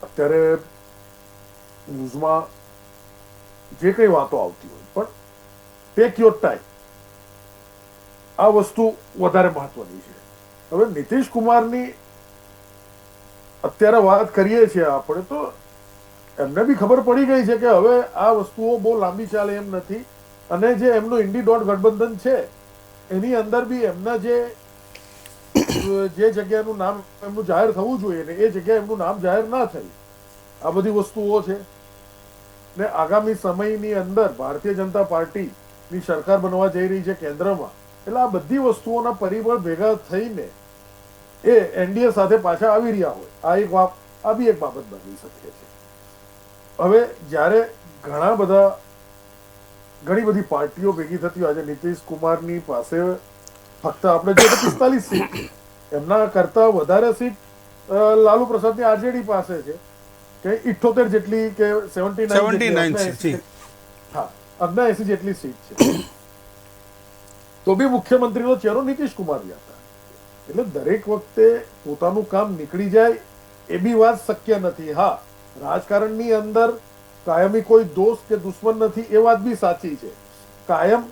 અત્યારે ન્યૂઝમાં જે કઈ વાતો આવતી હોય, પણ ટેક યોર ટાઈમ, આ વસ્તુ વધારે મહત્વની છે. હવે નીતિશ કુમારની અત્યારે વાત કરીએ છીએ આપણે, તો એમને બી ખબર પડી ગઈ છે કે હવે આ વસ્તુઓ બહુ લાંબી ચાલે એમ નથી, અને જે એમનું ઇન્ડી ડોટ ગઠબંધન છે એની અંદર બી એમના જે જગ્યાનું નામ એમનું જાહેર થવું જોઈએ ને એ જગ્યાએ એમનું નામ જાહેર ના થયું, આ બધી વસ્તુઓ છે. ને આગામી સમયની અંદર ભારતીય જનતા પાર્ટીની સરકાર બનવા જઈ રહી છે કેન્દ્રમાં, એટલે આ બધી વસ્તુઓના પરિબળ ભેગા થઈને એ એનડીએ સાથે પાછા આવી રહ્યા હોય, આ બી એક બાબત બની શકે છે. હવે જ્યારે ઘણી બધી પાર્ટીઓ ભેગી થતી હોય, આજે નીતિશ કુમારની પાસે ફક્ત આપણે જોઈએ તો 45 સીટ, એમના કરતા વધારે સીટ લાલુ પ્રસાદની આરજેડી પાસે છે કે 78 જેટલી કે 79 હા 79 જેટલી સીટ છે. તો બી મુખ્યમંત્રીનો ચહેરો નીતિશ કુમાર હતા. એટલે દરેક વખતે પોતાનું કામ નીકળી જાય એ બી વાત શક્ય નથી. હા, રાજકારણની અંદર કાયમી કોઈ દોસ્ત કે દુશ્મન નથી એ વાત બી સાચી છે. કાયમ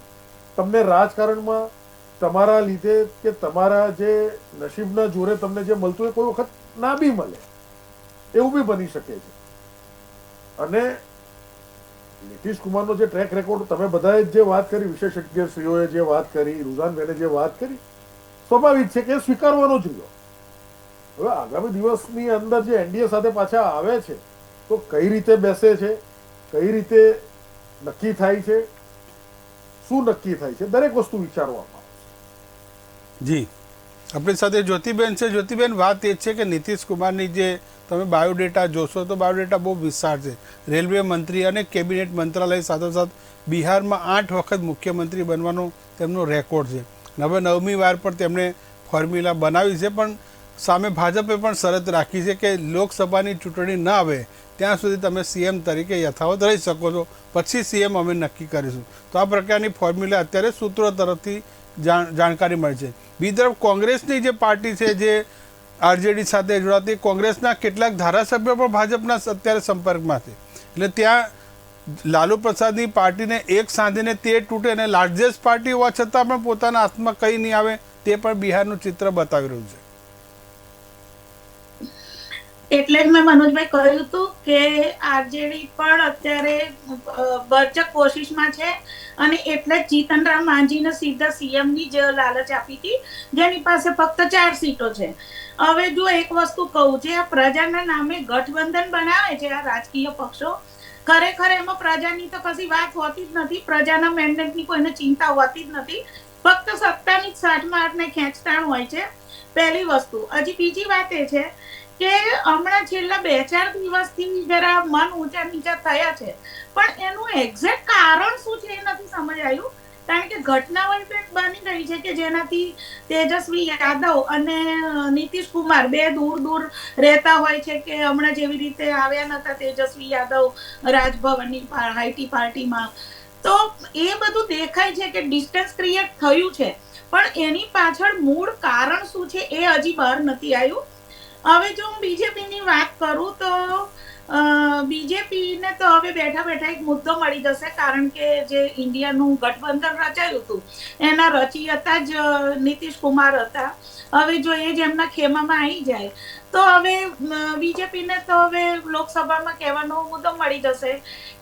તમને રાજકારણમાં તમારા લીધે કે તમારા જે નસીબના જોરે તમને જે મળતું હોય કોઈ વખત ના બી મળે, એવું બી બની શકે છે. અને નીતિશ કુમારનો જે ટ્રેક રેકોર્ડ તમે બધાએ જે વાત કરી, વિશેષજ્ઞશ્રીઓએ જે વાત કરી, રૂઝાનબેને જે વાત કરી, સ્વાભાવિક છે કે સ્વીકારવાનો જ રહ્યો. હવે આગામી દિવસની અંદર જે એનડીએ સાથે પાછા આવે છે તો કઈ રીતે બેસે છે, કઈ રીતે નક્કી થાય છે, શું નક્કી થાય છે, દરેક વસ્તુ વિચારવામાં આવે. જી, આપણી સાથે જ્યોતિબેન છે. જ્યોતિબેન, વાત એ છે કે નીતિશ કુમારની જે તમે બાયોડેટા જોશો તો બાયોડેટા બહુ વિસ્તાર છે. રેલવે મંત્રી અને કેબિનેટ મંત્રાલય સાથોસાથ બિહારમાં 8 વખત મુખ્યમંત્રી બનવાનો તેમનો રેકોર્ડ છે. હવે 9મી વાર પણ તેમણે ફોર્મ્યુલા બનાવી છે, પણ સામે ભાજપે પણ શરત રાખી છે કે લોકસભાની ચૂંટણી ન આવે ત્યાં સુધી તમે સીએમ તરીકે યથાવત રહી શકો છો, પછી સીએમ અમે નક્કી કરીશું. તો આ પ્રકારની ફોર્મ્યુલા અત્યારે સૂત્રો તરફથી જાણકારી મળી છે. બીજી તરફ કોંગ્રેસની જે પાર્ટી છે જે આરજેડી સાથે જોડાતી, કોંગ્રેસના કેટલાક ધારાસભ્યો પણ ભાજપના અત્યારે સંપર્કમાં છે. એટલે ત્યાં લાલુ પ્રસાદની પાર્ટીને એક સાંધીને તે તૂટે અને લાર્જેસ્ટ પાર્ટી હોવા છતાં પણ પોતાના હાથમાં કંઈ નહીં આવે તે પણ બિહારનું ચિત્ર બતાવી રહ્યું છે. એટલે જ મેં મનોજભાઈ કહ્યું હતું કે આરજેડી પણ અત્યારે બરચક કોશિશમાં છે અને એટલે જ જીતનરામ માંઝીને સીધા સીએમ ની જ લાલચ આપી હતી, જેની પાસે ફક્ત 4 સીટો છે. હવે જો એક વસ્તુ કહું, જે આ પ્રજાના નામે ગઠબંધન બનાવે છે આ રાજકીય પક્ષો, ખરેખર એમાં પ્રજાની તો કશી વાત હોતી જ નથી, પ્રજાના મેન્ડેટની કોઈને ચિંતા હોતી જ નથી, ફક્ત સત્તાની સાઠમાઠને ખેંચતાણ હોય છે. પહેલી વસ્તુ. હજી બીજી વાત એ છે કે હમણાં છેલ્લા 2-4 દિવસથી જરા મન ઊંચા નીચા થયા છે, પણ એનું એક્ઝેક્ટ કારણ શું છે એ નથી સમજાયું. કારણ કે ઘટનાઓ બની રહી છે કે જેનાથી તેજસ્વી યાદવ અને નીતિશ કુમાર બે દૂર રહેતા હોય છે, કે હમણાં જેવી રીતે આવ્યા નતા તેજસ્વી યાદવ રાજભવનની આઈટી પાર્ટીમાં, તો એ બધું દેખાય છે કે ડિસ્ટન્સ ક્રિએટ થયું છે, પણ એની પાછળ મૂળ કારણ શું છે એ હજી બહાર નથી આવ્યું. હવે જો હું બીજેપીની વાત કરું તો બીજેપીને તો હવે બેઠા બેઠા એક મુદ્દો મળી જશે, કારણ કે જે ઇન્ડિયાનું ગઠબંધન રચાયું હતું એના રચયિતા જ નીતિશ કુમાર હતા. હવે જો એ જ એમના ખેમામાં આવી જાય તો હવે બીજેપીને તો હવે લોકસભામાં કહેવાનો મુદ્દો મળી જશે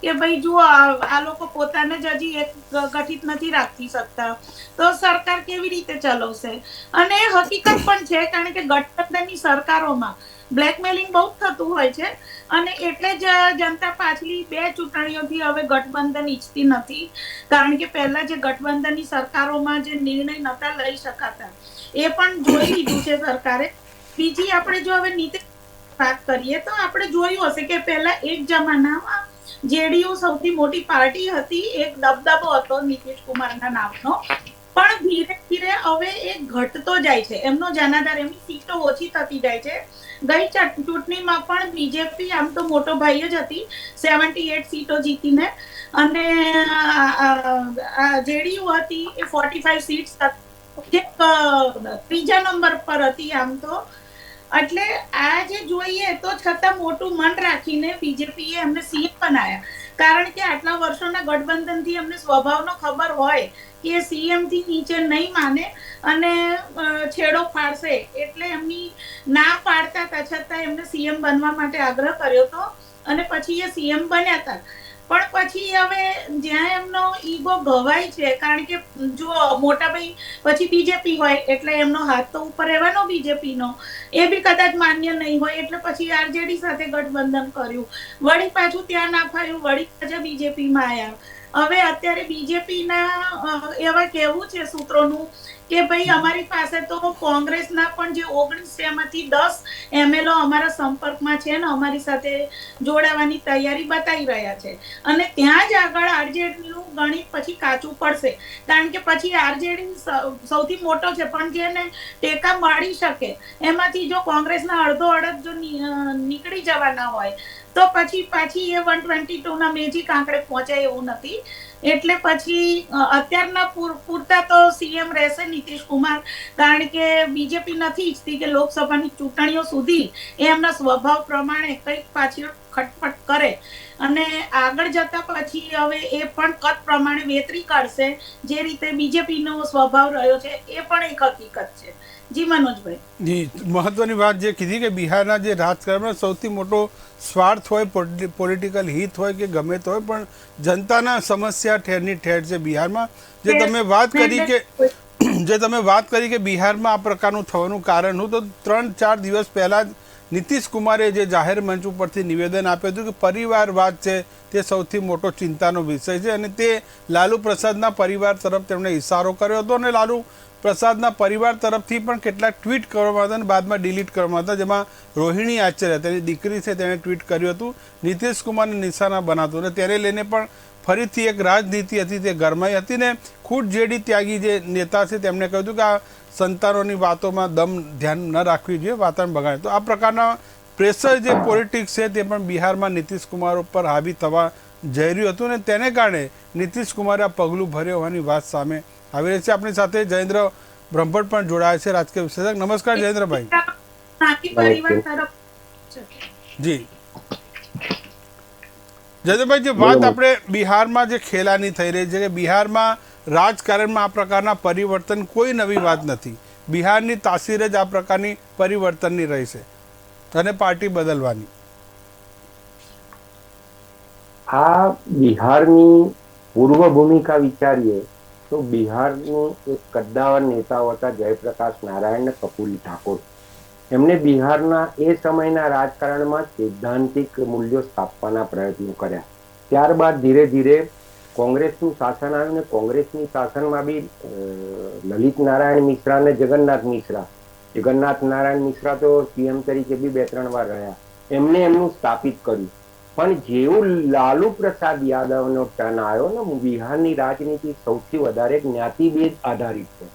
કે ભાઈ જુઓ, આ લોકો પોતાને જ હજી એક ગઠિત નથી રાખી શકતા, તો સરકાર કેવી રીતે ચલાવશે? અને હકીકત પણ છે, કારણ કે ગઠબંધનની સરકારોમાં બ્લેકમેલિંગ બહુ થતું હોય છે, અને એટલે જ જનતા પાછલી 2 ચૂંટણીઓથી હવે ગઠબંધન ઈચ્છતી નથી, કારણ કે પહેલા જે ગઠબંધનની સરકારોમાં જે નિર્ણય નતા લઈ શકાતા એ પણ જોઈ લીધું છે સરકારે. બીજી આપણે જો હવે નીતિ વાત કરીએ તો આપણે જોયું હશે કે પહેલા એક જમાનામાં જેડીયુ સૌથી મોટી પાર્ટી હતી, એક દબદબો હતો નીતિશ કુમારના નામનો, પણ ધીરે ધીરે હવે એ ઘટતો જાય છે, એમનો જનાધાર, એમની સીટો ઓછી થતી જાય છે. ગઈ ચૂંટણીમાં પણ બીજેપી આમ તો મોટો ભાઈ જ હતી, 78 સીટો જીતીને, અને જેડીયુ હતી એ 45 સીટ્સ જે 3જા નંબર પર હતી આમ તો. એટલે આ જે જોઈએ તો છતાં મોટું મન રાખીને બીજેપીએ એમને સીએમ બનાવ્યા, કારણ કે આટલા વર્ષોના ગઠબંધનથી એમને સ્વભાવનો ખબર હોય કે સીએમ થી નીચે નહીં માને અને છેડો ફાડશે, એટલે એમની ના પાડતા હતા છતાં એમને સીએમ બનવા માટે આગ્રહ કર્યો હતો અને પછી એ સીએમ બન્યા હતા. પણ પછી હવે જ્યાં એમનો ઈગો ગવાય છે, કારણ કે જો મોટા ભાઈ પછી બીજેપી હોય એટલે એમનો હાથ તો ઉપર રહેવાનો બીજેપીનો, એ બી કદાચ માન્ય નહીં હોય, એટલે પછી આરજેડી સાથે ગઠબંધન કર્યું, વળી પાછું ત્યાં ના ફાયું, વળી પાછા બીજેપીમાં આવ્યા. હવે અત્યારે બીજેપીના એવા કહેવું છે સૂત્રોનું કે ભાઈ અમારી પાસે તો કોંગ્રેસના પણ જે 19 છે એમાંથી 10 MLO અમારા સંપર્કમાં છે ને અમારી સાથે જોડાવાની તૈયારી બતાવી રહ્યા છે, અને ત્યાં જ આગળ આરજેડીનું ગણિત પછી કાચું પડશે, કારણ કે પછી આરજેડી સૌથી મોટો છે, પણ જેને ટેકા મળી શકે એમાંથી જો કોંગ્રેસના અડધો અડધ જો નીકળી જવાના હોય તો પછી પાછી એ 122 ના મેજી કાંકડે પહોંચાય એવું નથી. એટલે પછી અત્યારના પૂરતા તો સીએમ રહેશે નીતિશ કુમાર, કારણ કે બીજેપી નથી ઈચ્છતી કે લોકસભાની ચૂંટણીઓ સુધી એમના સ્વભાવ પ્રમાણે કંઈક પાછી ખટપટ કરે, અને આગળ જતા પછી હવે એ પણ કદ પ્રમાણે વેતરી કાઢશે, જે રીતે બીજેપીનો સ્વભાવ રહ્યો છે એ પણ એક હકીકત છે. જી મનોજભાઈ. જી, મહત્વની વાત જે કીધી કે બિહારના જે રાજકારણમાં સૌથી મોટો સ્વાર્થ હોય, પોલિટિકલ હિત હોય કે ગમે તે હોય, પણ જનતાના સમસ્યા ઠેરની ઠેર છે બિહારમાં. જે તમે વાત કરી કે બિહારમાં આ પ્રકારનું થવાનું કારણ હું, તો 3-4 દિવસ પહેલા જ નીતિશ કુમારે જે જાહેર મંચ ઉપરથી નિવેદન આપ્યું હતું કે પરિવારવાદ છે તે સૌથી મોટો ચિંતાનો વિષય છે, અને તે લાલુ પ્રસાદના પરિવાર તરફ તેમણે ઇશારો કર્યો હતો, અને લાલુ પ્રસાદના પરિવાર તરફથી પણ કેટલાક ટ્વીટ કરવામાં હતા અને બાદમાં ડિલીટ કરવામાં હતા, જેમાં રોહિણી આચાર્ય તેની દીકરી છે તેણે ટ્વીટ કર્યું હતું નીતિશ કુમારને નિશાના બનાવતું, અને તેને લઈને પણ ફરીથી એક રાજનીતિ હતી તે ગરમાઈ હતી, ને ખુદ જેડી ત્યાગી જે નેતા છે તેમણે કહ્યું હતું કે આ સંતાનોની વાતોમાં ધ્યાન ન રાખવી જોઈએ, વાતાવરણ બગાડે. તો આ પ્રકારના પ્રેશર જે પોલિટિક્સ છે તે પણ બિહારમાં નીતિશ કુમાર ઉપર હાવી થવા જઈ રહ્યું હતું, અને તેને કારણે નીતિશ કુમારે આ પગલું ભર્યું હોવાની વાત સામે આવી રહી છે. આપણી સાથે જયેન્દ્ર બ્રહ્મભટ્ટ પણ જોડાયા છે, રાજકીય વિશ્લેષક. નમસ્કાર જયેન્દ્રભાઈ. જી જયેન્દ્રભાઈ, જે વાત આપણે બિહારમાં જે ખેલાની થઈ રહી છે કે બિહારમાં રાજકારણમાં આ પ્રકારના પરિવર્તન કોઈ નવી વાત નથી, બિહારની તાસીર જ આ પ્રકારની પરિવર્તનની રહી છે. અને પાર્ટી બદલવાની? આ બિહારની પૂર્વ ભૂમિકા વિચારીએ તો બિહારનું એક કદ્દાવર નેતાઓ હતા જયપ્રકાશ નારાયણ ને કપૂરી ઠાકોર. એમને બિહારના એ સમયના રાજકારણમાં સૈદ્ધાંતિક મૂલ્યો સ્થાપવાના પ્રયત્નો કર્યા. ત્યારબાદ ધીરે ધીરે કોંગ્રેસનું શાસન આવ્યું ને કોંગ્રેસની શાસનમાં બી લલિત નારાયણ મિશ્રા ને જગન્નાથ નારાયણ મિશ્રા તો સીએમ તરીકે બી 2-3 વાર રહ્યા. એમને એમનું સ્થાપિત કર્યું. પણ જેવું લાલુ પ્રસાદ યાદવનો ટર્ન આવ્યો ને, બિહારની રાજનીતિ સૌથી વધારે જ્ઞાતિભેદ આધારિત છે.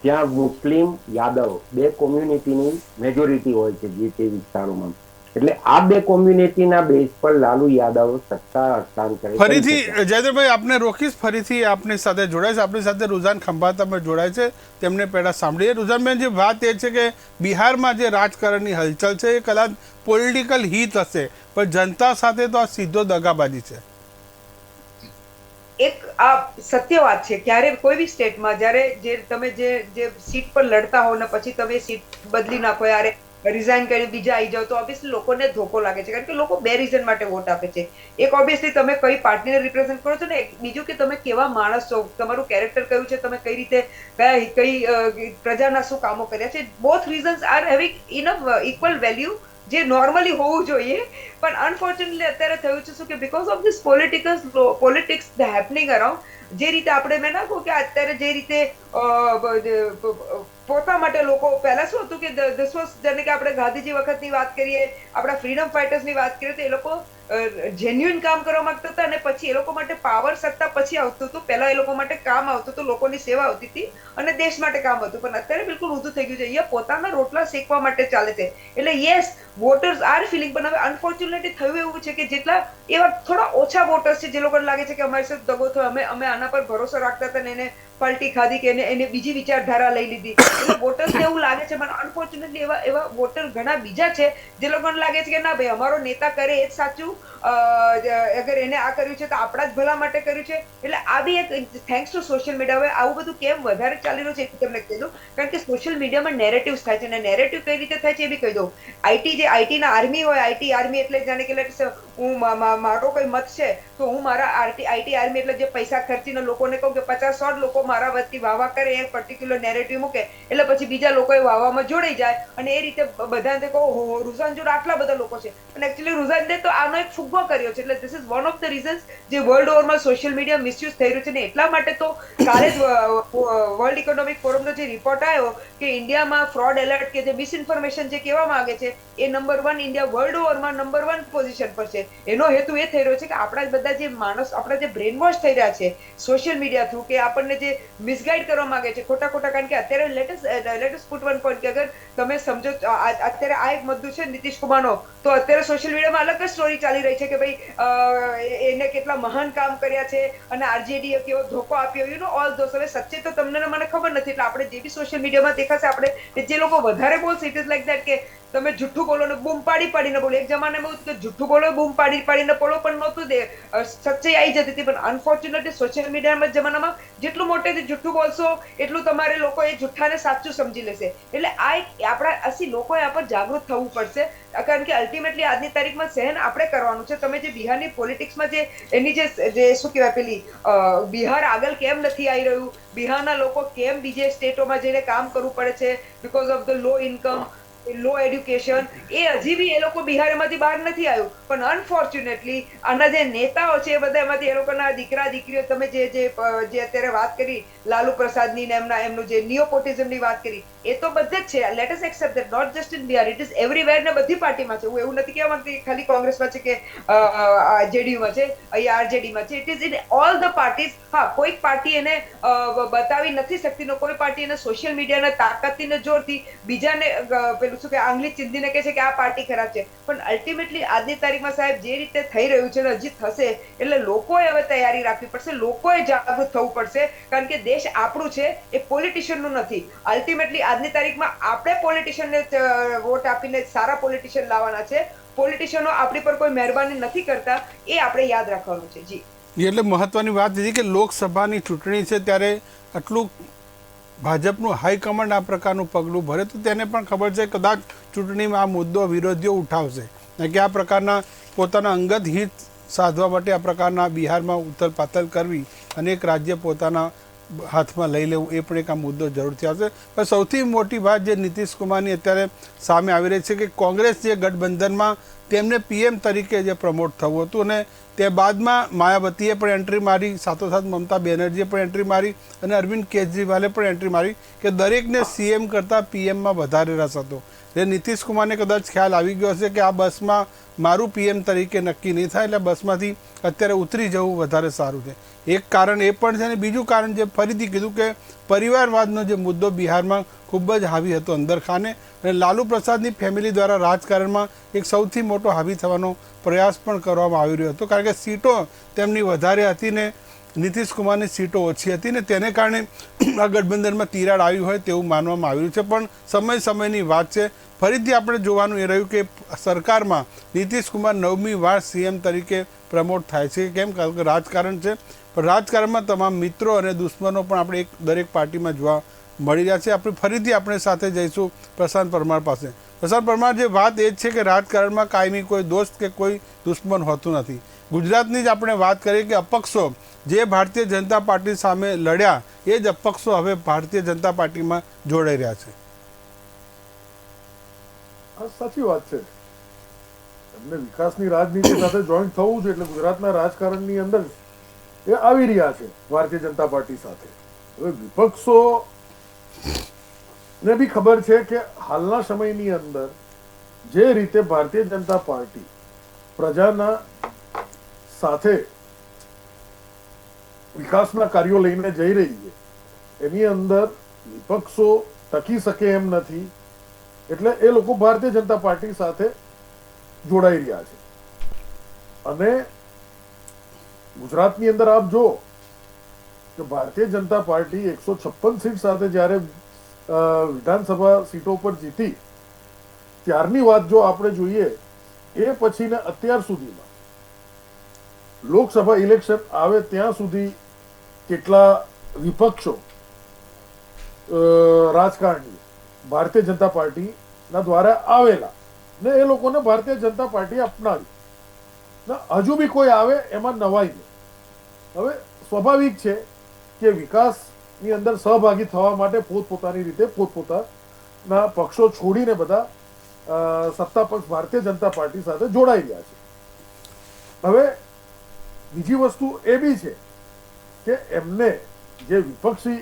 ત્યાં મુસ્લિમ યાદવ 2 કોમ્યુનિટીની મેજોરિટી હોય છે જે તે વિસ્તારોમાં. એટલે આ 2 કોમ્યુનિટીના બેઝ પર લાલુ યાદવ સત્તા હસ્તાંતર. ફરીથી જયદેવભાઈ આપને રોકીશ, ફરીથી આપની સાથે જોડાય છે. આપણી સાથે રુઝાન ખંભાત અમે જોડાય છે, તેમને પહેલા સાંભળીએ. રુઝાનબેન, જે વાત એ છે કે બિહારમાં જે રાજકારણની હલચલ છે એ કદાચ પોલિટિકલ હિત હશે, પણ જનતા સાથે તો આ સીધો દગાબાજી છે. એક આ સત્ય વાત છે. ક્યારે કોઈ બી સ્ટેટમાં જ્યારે તમે જે સીટ પર લડતા હો ને પછી તમે સીટ બદલી નાખો, યારે રિઝાઇન કરી બીજા આવી જાવ, તો ઓબ્વિયસલી લોકોને ધોકો લાગે છે. કારણ કે લોકો 2 રીઝન માટે વોટ આપે છે. એક ઓબ્વિયસલી તમે કઈ પાર્ટીને રિપ્રેઝેન્ટ કરો છો ને, બીજું કે તમે કેવા માણસ છો, તમારું કેરેક્ટર કયું છે, તમે કઈ રીતે કઈ પ્રજાના શું કામો કર્યા છે. Both reasons are having enough equal value, જે નોર્મલી હોવું જોઈએ. પણ અનફોર્ચ્યુનેટલી અત્યારે થયું છે શું કે because of this politics happening around, જે રીતે આપણે મેં ના કહું કે અત્યારે જે રીતે પોતા માટે લોકો, પહેલા શું હતું કે ધીસ વોઝ, જેને કે આપણે ગાંધીજી વખતની વાત કરીએ, આપણા ફ્રીડમ ફાઇટર્સની વાત કરીએ, તો એ લોકો જેન્યુઇન કામ કરવા માંગતા હતા અને પછી એ લોકો માટે પાવર સત્તા પછી આવતું હતું. પહેલા એ લોકો માટે કામ આવતું હતું, લોકોની સેવા આવતી હતી અને દેશ માટે કામ હતું. પણ અત્યારે બિલકુલ ઊંધું થઈ ગયું છે. અહીંયા પોતાના રોટલા શેકવા માટે ચાલે છે. એટલે યસ, વોટર્સ આર ફિલિંગ, પણ હવે અનફોર્ચ્યુનેટલી થયું એવું છે કે જેટલા એવા થોડા ઓછા વોટર્સ છે જે લોકોને લાગે છે કે અમારી સાથે દગો થયો, અમે આના પર ભરોસો રાખતા હતા ને એને પલટી ખાધી કે એને બીજી વિચારધારા લઈ લીધી. એટલે વોટર્સને એવું લાગે છે. પણ અનફોર્ચ્યુનેટલી એવા વોટર ઘણા બીજા છે જે લોકોને લાગે છે કે ના ભાઈ, અમારો નેતા કરે એ જ સાચું, અગર એને આ કર્યું છે તો આપણા જ ભલા માટે કર્યું છે. એટલે આ બી એક થેન્ક્સ ટુ સોશિયલ મીડિયા. હવે આવું બધું કેમ વધારે ચાલી રહ્યું છે એ તમને કહી દઉં. કારણ કે સોશિયલ મીડિયામાં નેરેટિવ્સ થાય છે, અને નેરેટિવ કઈ રીતે થાય છે એ બી કહી દઉં. આઈટીના આર્મી હોય, આઈટી આર્મી એટલે જાણે કે હું મારો કોઈ મત છે તો હું મારા આઈટી આર્મી એટલે જે પૈસા ખર્ચીને લોકોને કહું કે 50-100 લોકો મારા વતી વાવા કરે, એક પર્ટિક્યુલર નેરેટિવ મૂકે, એટલે પછી બીજા લોકો એ વાવામાં જોડાઈ જાય અને એ રીતે બધાને કહો રુઝાન જોડે આટલા બધા લોકો છે. અને એકચ્યુઅલી રુઝાન દે તો આનો એક ફુગ્ગો કર્યો છે. એટલે this is one of the reasons જે વર્લ્ડ ઓવરમાં સોશિયલ મીડિયા મિસયુઝ થઈ રહ્યું છે. ને એટલા માટે તો કાલે જ વર્લ્ડ ઇકોનોમિક ફોરમનો જે રિપોર્ટ આવ્યો કે ઇન્ડિયામાં ફ્રોડ એલર્ટ કે જે મિસઇન્ફોર્મેશન જે કહેવા માંગે છે એ નંબર 1, ઇન્ડિયા વર્લ્ડ ઓવરમાં નંબર 1 પોઝિશન પર છે. એનો હેતુ એ થઈ રહ્યો છે કે આપણા બધા જે માણસ, આપણા જે બ્રેન વોશ થઈ રહ્યા છે સોશિયલ મીડિયા થ્રુ, કે આપણને જે મિસગાઈડ કરવા માંગે છે ખોટા. કારણ કે અત્યારે લેટેસ્ટ પુટ વન પોઈન્ટ, કે અગર તમે સમજો અત્યારે આ એક મુદ્દો છે નીતિશ કુમારનો, તો અત્યારે સોશિયલ મીડિયામાં અલગ જ સ્ટોરી ચાલી રહી છે કે ભાઈ એને કેટલા મહાન કામ કર્યા છે અને આરજેડી કેવો ધોકો આપ્યો, યુ નો ઓલ ધોસ. હવે સચ્ચે તો તમને મને ખબર નથી. એટલે આપણે જે બી સોશિયલ મીડિયામાં દેખાશે, આપણે જે લોકો વધારે બોલશે ઇટ ઇઝ લાઈક દેટ કે તમે જુઠ્ઠું બોલો ને બૂમ પાડીને બોલો. એક જમાનામાં એવું કે જુઠ્ઠું બોલો, બૂમ પાડીને બોલો, પણ નહોતું દે, સચ્ચાઈ આવી જતી હતી. પણ અનફોર્ચ્યુનેટલી સોશિયલ મીડિયામાં જમાનામાં જેટલું મોટેથી જુઠ્ઠું બોલશો એટલું તમારે લોકો એ જુઠ્ઠાને સાચું સમજી લેશે. એટલે આ એક આપણા અસી લોકોએ આ પર જાગૃત થવું પડશે. કારણ કે અલ્ટિમેટલી આજની તારીખમાં સહન આપણે કરવાનું છે. તમે જે બિહારની પોલિટિક્સમાં જે એની જે શું કહેવાય પેલી બિહાર આગળ કેમ નથી આવી રહ્યું, બિહારના લોકો કેમ બીજે સ્ટેટોમાં જઈને કામ કરવું પડે છે because of the low income, low education, એ હજી બી એ લોકો બિહાર એમાંથી બહાર નથી આવ્યું. પણ અનફોર્ચ્યુનેટલી આના જે નેતાઓ છે એ બધા એમાંથી એ લોકોના દીકરા દીકરીઓ, તમે જે અત્યારે વાત કરી લાલુ પ્રસાદની ને એમનું જે નિયોપોટિઝમની વાત કરી, એ તો બધે જ છે. Let us accept that, not just in Bihar, it is everywhere ને બધી પાર્ટીમાં છે. હું એવું નથી કહેવા માંગતી ખાલી કોંગ્રેસમાં છે કે જેડીયુમાં છે, અહીંયા આરજેડીમાં છે. It is in all the parties. હા, કોઈક પાર્ટી એને બતાવી નથી શકતી ને કોઈ પાર્ટી એને સોશિયલ મીડિયાના તાકાતથી ને જોરથી બીજાને પેલું શું કે આંગળી ચીંધીને કહે છે કે આ પાર્ટી ખરાબ છે. પણ અલ્ટિમેટલી આજની તારીખમાં સાહેબ જે રીતે થઈ રહ્યું છે ને હજી થશે, એટલે લોકોએ હવે તૈયારી રાખવી પડશે, લોકોએ જાગૃત થવું પડશે. કારણ કે દેશ આપણું છે, એ પોલિટિશિયનનું નથી. અલ્ટિમેટલી આજની તારીખમાં આપણે પોલિટિશિયનને વોટ આપીને સારા પોલિટિશિયન લાવવાના છે. પોલિટિશિયનો આપણી પર કોઈ મહેરબાની નથી કરતા, એ આપણે યાદ રાખવાનું છે. જી, એટલે મહત્વની વાત એ કે લોકસભાની ચૂંટણી છે ત્યારે આટલું ભાજપનું હાઈકમાન્ડ આ પ્રકારનું પગલું ભરે તો તેને પણ ખબર છે કદાચ ચૂંટણીમાં આ મુદ્દો વિરોધીઓ ઉઠાવશે કે આ પ્રકારના પોતાના અંગત હિત સાધવા માટે આ પ્રકારના બિહારમાં ઉથલપાથલ કરવી અને એક રાજ્ય પોતાના હાથમાં લઈ લેવું એ પણ એક આ મુદ્દો જરૂરથી આવશે. પણ સૌથી મોટી વાત જે નીતિશ કુમારની અત્યારે સામે આવી રહી છે કે કોંગ્રેસ જે ગઠબંધનમાં તેમને પીએમ તરીકે જે પ્રમોટ થવું હતું અને તે બાદમાં માયાવતીએ પણ એન્ટ્રી મારી, સાથોસાથ મમતા બેનર્જીએ પણ એન્ટ્રી મારી અને અરવિંદ કેજરીવાલે પણ એન્ટ્રી મારી કે દરેકને સીએમ કરતાં પીએમમાં વધારે રસ હતો. એટલે નીતિશ કુમારને કદાચ ખ્યાલ આવી ગયો હશે કે આ બસમાં મારું પીએમ તરીકે નક્કી નહીં થાય, એટલે બસમાંથી અત્યારે ઉતરી જવું વધારે સારું છે. એક કારણ એ પણ છે અને બીજું કારણ જે ફરીથી કીધું કે પરિવારવાદનો જે મુદ્દો બિહારમાં ખૂબ જ હાવી હતો અંદરખાને અને લાલુ પ્રસાદની ફેમિલી દ્વારા રાજકારણમાં એક સૌથી મોટો હાવી થવાનો પ્રયાસ પણ કરવામાં આવી રહ્યો હતો, કારણ કે સીટો તેમની વધારે હતી ને નીતિશ કુમારની સીટો ઓછી હતી ને તેને કારણે આ ગઠબંધનમાં તિરાડ આવી હોય તેવું માનવામાં આવ્યું છે. પણ સમયની વાત છે. ફરીથી આપણે જોવાનું એ રહ્યું કે સરકારમાં નીતિશ કુમાર 9મી વાર સીએમ તરીકે પ્રમોટ થાય છે. કેમ? કારણ કે રાજકારણ છે, પણ રાજકારણમાં તમામ મિત્રો અને દુશ્મનો પણ આપણે દરેક પાર્ટીમાં જોવા મળી રહ્યા છે. આપણે ફરીથી આપણે સાથે જઈશું પ્રશાંત પરમાર પાસે. પ્રશાંત પરમાર, જે વાત એ જ છે કે રાજકારણમાં કાયમી કોઈ દોસ્ત કે કોઈ દુશ્મન હોતું નથી. ગુજરાતની જ આપણે વાત કરીએ કે અપક્ષો જે ભારતીય જનતા પાર્ટી સામે લડ્યા એ જ અપક્ષો હવે ભારતીય જનતા પાર્ટીમાં જોડાઈ રહ્યા છે. સાચી વાત છે. એમને વિકાસની રાજનીતિ સાથે જોઈન્ટ થવું છે એટલે ગુજરાતના રાજકારણની અંદર એ આવી રહ્યા છે ભારતીય જનતા પાર્ટી સાથે. હવે વિપક્ષો ને બી ખબર છે કે હાલના સમયની અંદર જે રીતે ભારતીય જનતા પાર્ટી પ્રજાના સાથે વિકાસના કાર્યો લઈને જઈ રહી છે એની અંદર વિપક્ષો ટકી શકે એમ નથી, એટલે એ લોકો ભારતીય જનતા પાર્ટી સાથે જોડાઈ રહ્યા છે. અને ગુજરાતની અંદર આપ જો કે ભારતીય જનતા પાર્ટી 156 સીટ સાથે જ્યારે વિધાનસભા સીટો પર જીતી ત્યારની વાત જો આપણે જોઈએ એ પછીને અત્યાર સુધીમાં લોકસભા ઇલેક્શન આવે ત્યાં સુધી કેટલા વિપક્ષો રાજકારણી ભારતીય જનતા પાર્ટીના દ્વારા આવેલા ને એ લોકોને ભારતીય જનતા પાર્ટીએ અપનાવી ને હજુ બી કોઈ આવે એમાં નવાઈ નહીં. હવે સ્વાભાવિક છે કે વિકાસની અંદર સહભાગી થવા માટે પોતપોતાની રીતે પોતપોતાના પક્ષો છોડીને બધા સત્તા પક્ષ ભારતીય જનતા પાર્ટી સાથે જોડાઈ રહ્યા છે. હવે બીજી વસ્તુ એ બી છે કે એમને જે વિપક્ષી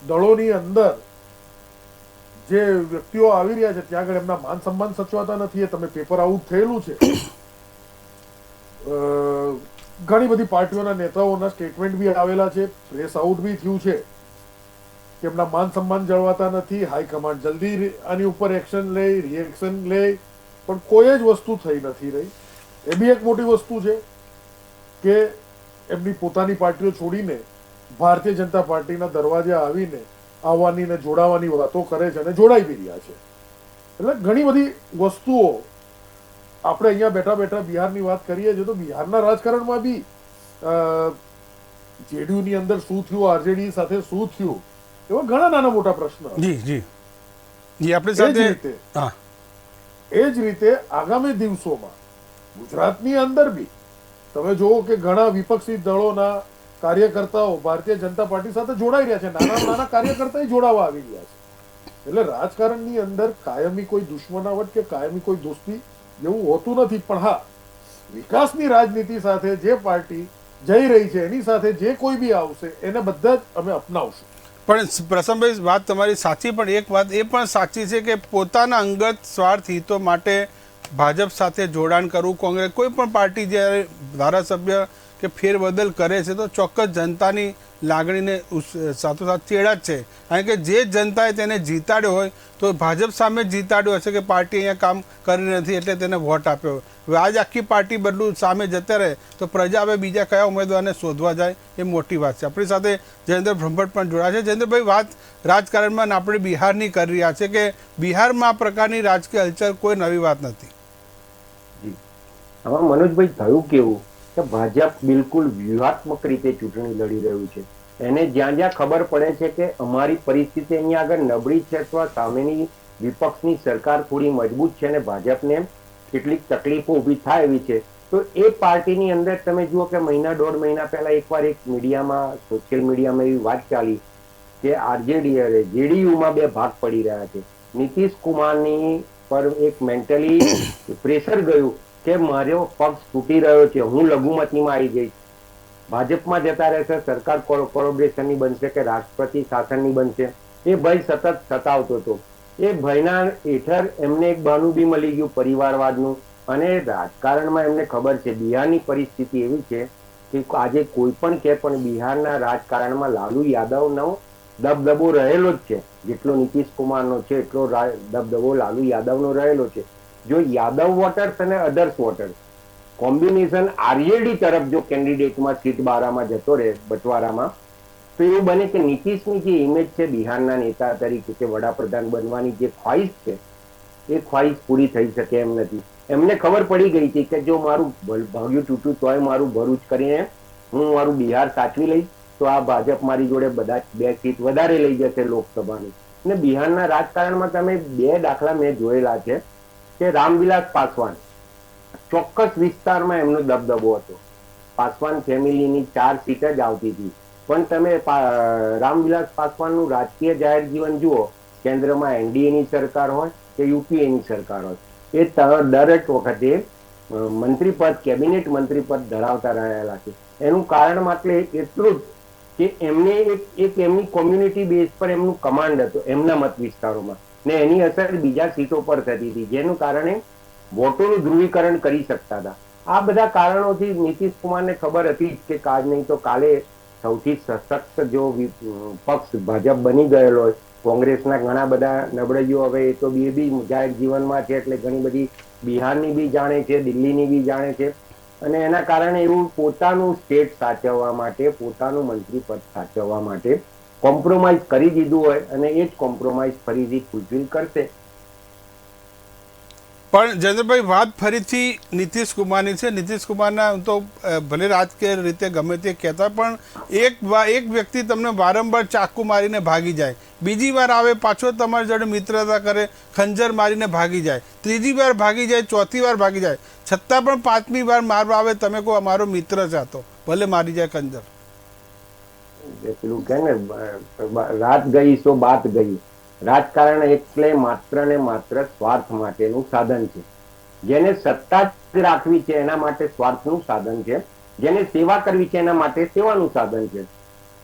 દળોની અંદર જે વ્યક્તિઓ આવી રહ્યા છે ત્યાં આગળ એમના માન સન્માન સચવાતા નથી. એ તમે પેપર આઉટ થયેલું છે. ઘણી બધી પાર્ટીઓના નેતાઓના સ્ટેટમેન્ટ બી આવેલા છે, પ્રેસ આઉટ બી થયું છે કે એમના માન સન્માન જળવાતા નથી. હાઈકમાન્ડ જલ્દી આની ઉપર એક્શન લે, રિએક્શન લે, પણ કોઈ જ વસ્તુ થઈ નથી રહી. એ બી એક મોટી વસ્તુ છે કે એમની પોતાની પાર્ટીઓ છોડીને ભારતીય જનતા પાર્ટીના દરવાજે આવીને આવવાની ને જોડાવાની વાતો કરે છે અને જોડાઈ બી રહ્યા છે. એટલે ઘણી બધી વસ્તુઓ આપણે અહીંયા બેઠા બેઠા બિહારની વાત કરીએ છીએ તો બિહારના રાજકારણમાં બી જેડીયુની અંદર શું થયું, આરજેડી સાથે શું થયું, એવા ઘણા નાના મોટા પ્રશ્ન. જી જી જી આપણી સાથે એ જ રીતે આગામી દિવસોમાં ગુજરાતની અંદર બી તમે જુઓ કે ઘણા વિપક્ષી દળોના કાર્યકર્તાઓ ભારતીય જનતા પાર્ટી સાથે જોડાઈ રહ્યા છે. નાના નાના કાર્યકર્તા જોડાવા આવી રહ્યા છે. એટલે રાજકારણની અંદર કાયમી કોઈ દુશ્મનાવટ કે કાયમી કોઈ દોસ્તી જેવું હોતું નથી. પણ હા, વિકાસની રાજનીતિ સાથે જે પાર્ટી જઈ રહી છે એની સાથે જે કોઈ બી આવશે એને બધા જ અમે અપનાવશું. પણ પ્રસમભાઈ, વાત તમારી સાચી, પણ એક વાત એ પણ સાચી છે કે પોતાના અંગત સ્વાર્થ હિતો માટે ભાજપ સાથે જોડાણ કરવું, કોંગ્રેસ કોઈ પણ પાર્ટી જ્યારે ધારાસભ્ય કે ફેરબદલ કરે છે તો ચોક્કસ જનતાની લાગણીને સાથોસાથ ચેડા જ છે. કારણ કે જે જનતાએ તેને જીતાડ્યો હોય તો ભાજપ સામે જ જીતાડ્યો હશે કે પાર્ટી અહીંયા કામ કરી નથી એટલે તેને વોટ આપ્યો. હવે આજ આખી પાર્ટી બદલું સામે જતા રહે તો પ્રજા હવે બીજા કયા ઉમેદવારને શોધવા જાય એ મોટી વાત છે. આપણી સાથે જયેન્દ્ર બ્રહ્મભટ્ટ પણ જોડાયા છે. જયેન્દ્રભાઈ, વાત રાજકારણમાં આપણે બિહારની કરી રહ્યા છે કે બિહારમાં આ પ્રકારની રાજકીય હલચલ કોઈ નવી વાત નથી. આમાં મનોજભાઈ થયું કેવું કે ભાજપ બિલકુલ વ્યૂહાત્મક રીતે ચૂંટણી લડી રહ્યું છે. એને જ્યાં જ્યાં ખબર પડે છે કે અમારી પરિસ્થિતિ અહીંયા આગળ નબળી છે અથવા સામેની વિપક્ષની સરકાર થોડી મજબૂત છે અને ભાજપને કેટલીક તકલીફો ઊભી થાય એવી છે, તો એ પાર્ટીની અંદર તમે જુઓ કે મહિના 1.5 મહિના પહેલા એકવાર એક મીડિયામાં, સોશિયલ મીડિયામાં એવી વાત ચાલી કે આરજેડી જેડીયુમાં 2 ભાગ પડી રહ્યા છે. નીતિશ કુમારની પર એક મેન્ટલી પ્રેશર ગયું કે મારો પક્ષ તૂટી રહ્યો છે, હું લઘુમતીમાં આવી જઈશ, ભાજપમાં જતા રહેશે, સરકાર કોર્પોરેશનની બનશે કે રાષ્ટ્રપતિ શાસનની બનશે, એ ભય સતત સતાવતો હતો. એ ભયના હેઠળ એમને એક બહાનું બી મળી ગયું પરિવારવાદનું. અને રાજકારણમાં એમને ખબર છે બિહારની પરિસ્થિતિ એવી છે કે આજે કોઈ પણ કે પણ બિહારના રાજકારણમાં લાલુ યાદવનો દબદબો રહેલો જ છે. જેટલો નીતિશ કુમારનો છે એટલો દબદબો લાલુ યાદવનો રહેલો છે. જો યાદવ વોટર્સ અને અધર્સ વોટર્સ કોમ્બિનેશન આરજેડી તરફ જો કેન્ડિડેટમાં સીટ બારામાં જતો રહે બટવારામાં, તો એવું બને કે નીતિશની જે ઇમેજ છે બિહારના નેતા તરીકે કે વડાપ્રધાન બનવાની જે ખ્વાહિશ છે એ ખ્વાહિશ પૂરી થઈ શકે એમ નથી. એમને ખબર પડી ગઈ હતી કે જો મારું ભાગ્યું તૂટ્યું તોય મારું ભરૂચ કરીને હું મારું બિહાર સાચવી લઈશ તો આ ભાજપ મારી જોડે બધા 2 સીટ વધારે લઈ જશે લોકસભાની. અને બિહારના રાજકારણમાં તમે 2 દાખલા મેં જોયેલા છે કે રામવિલાસ પાસવાન ચોક્કસ વિસ્તારમાં એમનો દબદબો હતો. પાસવાન ફેમિલીની 4 સીટ જ આવતી હતી, પણ તમે રામવિલાસ પાસવાનનું રાજકીય જાહેર જીવન જુઓ, કેન્દ્રમાં એનડીએની સરકાર હોય કે યુપીએની સરકાર હોય, એ દરેક વખતે મંત્રી પદ, કેબિનેટ મંત્રી પદ ધરાવતા રહેલા છે. એનું કારણ માત્ર એટલું જ કે એમને એક એમની કોમ્યુનિટી બેઝ પર એમનું કમાન્ડ હતો એમના મત વિસ્તારોમાં, ને એની અસર બીજા સીટો પર થતી હતી, જેનું કારણે વોટોનું ધ્રુવીકરણ કરી શકતા હતા. આ બધા કારણોથી નીતિશ કુમારને ખબર હતી કે કાજ નહીં તો કાલે સૌથી સશક્ત જો પક્ષ ભાજપ બની ગયેલો હોય, કોંગ્રેસના ઘણા બધા નબળાઈઓ હવે એ તો બી જાહેર જીવનમાં છે, એટલે ઘણી બધી બિહારની બી જાણે છે, દિલ્હીની બી જાણે છે, અને એના કારણે એવું પોતાનું સ્ટેટ સાચવવા માટે, પોતાનું મંત્રી પદ સાચવવા માટે કોમ્પ્રોમાઇઝ કરી દીધું હોય અને એ જ કોમ્પ્રોમાઇઝ ફરીથી ફૂલફિલ કરશે. પણ જયેન્દ્રભાઈ, વાત ફરીથી નીતિશ કુમારની છે. નીતિશ કુમારના તો ભલે રાજકીય રીતે ગમે તે કહેતા, પણ એક વ્યક્તિ તમને વારંવાર ચાકુ મારીને ભાગી જાય, બીજી વાર આવે પાછો તમારી જોડે મિત્રતા કરે, ખંજર મારીને ભાગી જાય, ત્રીજી વાર ભાગી જાય, ચોથી વાર ભાગી જાય, છતાં પણ 5મી વાર મારવા આવે, તમે કહો અમારો મિત્ર છે, તો ભલે મારી જાય ખંજર. પેલું કે ને રાત ગઈ સો બાત ગઈ. રાજકારણ એટલે માત્ર ને માત્ર સ્વાર્થ માટેનું સાધન છે. જેને સત્તા જ રાખવી છે એના માટે સ્વાર્થનું સાધન છે, જેને સેવા કરવી છે એના માટે સેવાનું સાધન છે.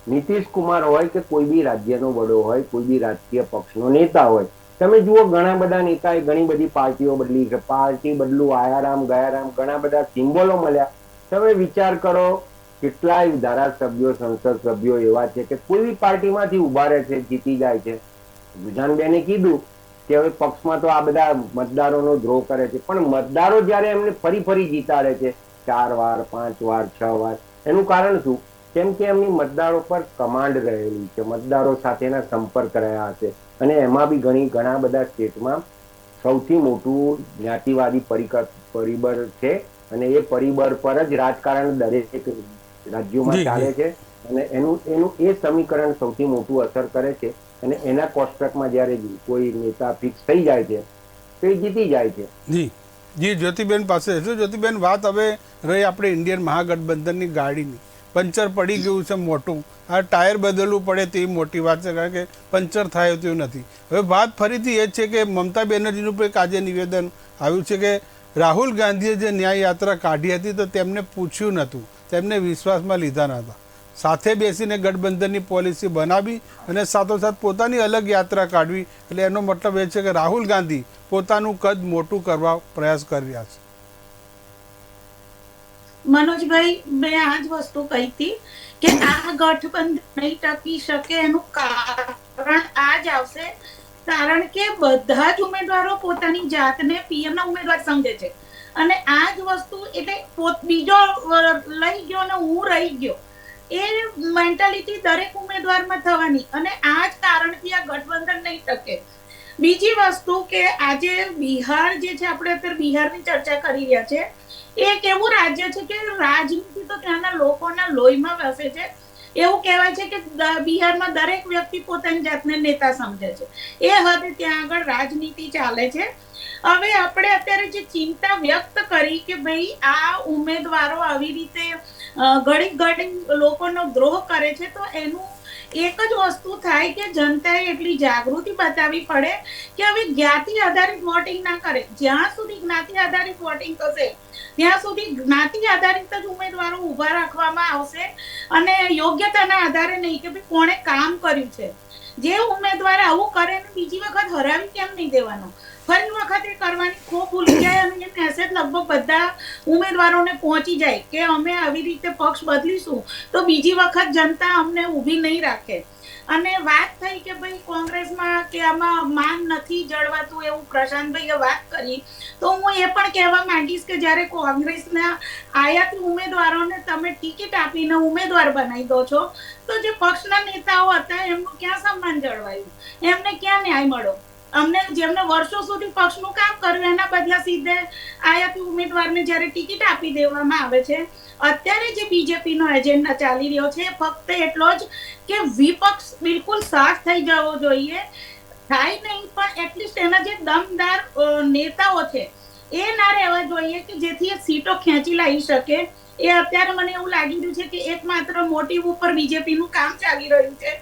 નીતિશ કુમાર હોય કે કોઈ બી રાજ્યનો વડો હોય, કોઈ બી રાજકીય પક્ષનો નેતા હોય, તમે જુઓ ઘણા બધા નેતાએ ઘણી બધી પાર્ટીઓ બદલી છે, પાર્ટી બદલું, આયારામ ગયારામ, ઘણા બધા સિમ્બોલો મળ્યા. તમે વિચાર કરો કેટલાય ધારાસભ્યો, સંસદ સભ્યો એવા છે કે કોઈ બી પાર્ટીમાંથી ઉભા રહે છે, જીતી જાય છે. વિધાનબેને કીધું કે હવે પક્ષમાં તો આ બધા મતદારોનો દ્રોહ કરે છે, પણ મતદારો જયારે એમને ફરી ફરી જીતાડે છે 4 વાર, 5 વાર, 6 વાર, એનું કારણ શું? કેમ કે એમની મતદારો પર કમાન્ડ રહેલી છે, મતદારો સાથેના સંપર્ક રહ્યા હશે. અને એમાં બી ઘણા બધા સ્ટેટમાં સૌથી મોટું જ્ઞાતિવાદી પરિબળ છે, અને એ પરિબળ પર જ રાજકારણ દરેક રાજ્યોમાં ચાલે છે, અને એનું એ સમીકરણ સૌથી મોટું અસર કરે છે. અને એના કોષ્ટકમાં જયારે કોઈ નેતા ફિક્સ થઈ જાય છે તો એ જીતી જાય છે. જી જ્યોતિબેન પાસે છે. જ્યોતિબેન, વાત હવે રહી આપણે ઇન્ડિયન મહાગઠબંધનની ગાડીની. પંચર પડી ગયું છે મોટું, આ ટાયર બદલવું પડે તેવી મોટી વાત છે, કારણ કે પંચર થાય તેવું નથી. હવે વાત ફરીથી એ છે કે મમતા બેનર્જીનું પણ એક આજે નિવેદન આવ્યું છે કે રાહુલ ગાંધીએ જે ન્યાય યાત્રા કાઢી હતી તો તેમને પૂછ્યું નહોતું, તેમને વિશ્વાસમાં લીધા નહોતા, સાથે બેસીને ગઠબંધનની પોલિસી બનાવી અને સાથોસાથ પોતાની અલગ યાત્રા કાઢવી. એટલે એનો મતલબ એ છે કે રાહુલ ગાંધી પોતાનું કદ મોટું કરવા પ્રયાસ કરી રહ્યા છે. મનોજભાઈ, મેં આ જ વસ્તુ કહી હતી કે આ ગઠબંધન નહીં ટકી શકે એનું કારણ આ જ આવશે, કારણ કે બધા જ ઉમેદવારો પોતાની જાતને પીએમના ઉમેદવાર સમજે છે, અને આ જ વસ્તુ એટલે બીજો લઈ ગયો ને હું રહી ગયો, એ મેન્ટાલિટી દરેક ઉમેદવારમાં થવાની, અને આ જ કારણથી આ ગઠબંધન નહીં ટકે. બીજી વસ્તુ કે આજે બિહાર જે છે, આપણે અત્યારે બિહારની ચર્ચા કરી રહ્યા છે, એ એક એવું રાજ્ય છે કે રાજનીતિ તો ત્યાંના લોકોના લોહીમાં વસે છે. એવું કહેવાય છે કે બિહારમાં દરેક વ્યક્તિ પોતાની જાતને નેતા સમજે છે. એ હદે ત્યાં આગળ રાજનીતિ ચાલે છે. હવે આપણે અત્યારે જે ચિંતા વ્યક્ત કરી કે ભાઈ આ ઉમેદવારો આવી રીતે ઘડી ઘડી લોકોનો દ્રોહ કરે છે, તો એનું એક જ વસ્તુ થાય કે જનતાએ એટલી જાગૃતિ બતાવવી પડે કે હવે જ્ઞાતિ આધારિત વોટિંગ ના કરે. જ્યાં સુધી જ્ઞાતિ આધારિત વોટિંગ થશે ત્યાં સુધી જ્ઞાતિ આધારિત જ ઉમેદવારો ઉભા રાખવામાં આવશે અને યોગ્યતાના આધારે નહીં કે ભાઈ કોણે કામ કર્યું છે. જે ઉમેદવાર આવું કરે ને બીજી વખત હરાવી કેમ નહીં દેવાનો, ફરી વખત એ કરવાની ખો ભૂલી જાય અને એ મેસેજ લગભગ બધા ઉમેદવારોને પહોંચી જાય કે અમે આવી રીતે પક્ષ બદલીશું તો બીજી વખત જનતા અમને ઊભી નહીં રાખે. અને વાત થઈ કે ભાઈ કોંગ્રેસમાં કે આમાં માન નથી જળવાતું એવું પ્રશાંતભાઈએ વાત કરી, તો હું એ પણ કહેવા માંગીશ કે જ્યારે કોંગ્રેસના આયાતી ઉમેદવારોને તમે ટિકિટ આપીને ઉમેદવાર બનાવી દો છો તો જે પક્ષના નેતાઓ હતા એમનું ક્યાં સન્માન જળવાયું, એમને ક્યાં ન્યાય મળ્યો? અમને જેમને વર્ષો સુધી પક્ષનું કામ કર્યું એના બદલા સીધે આયાતી ઉમેદવારને જ્યારે ટિકિટ આપી દેવામાં આવે છે. અત્યારે જે બીજેપીનો એજન્ડા ચાલી રહ્યો છે ફક્ત એટલો જ કે વિપક્ષ બિલકુલ સાફ થઈ જવો જોઈએ. થાય નહીં પણ એટલીસ્ટ એના જે દમદાર નેતાઓ છે એ ના રહેવા જોઈએ કે જેથી એ સીટો ખેંચી લાવી શકે. એ અત્યારે મને એવું લાગી રહ્યું છે કે એકમાત્ર મોટિવ ઉપર બીજેપીનું કામ ચાલી રહ્યું છે,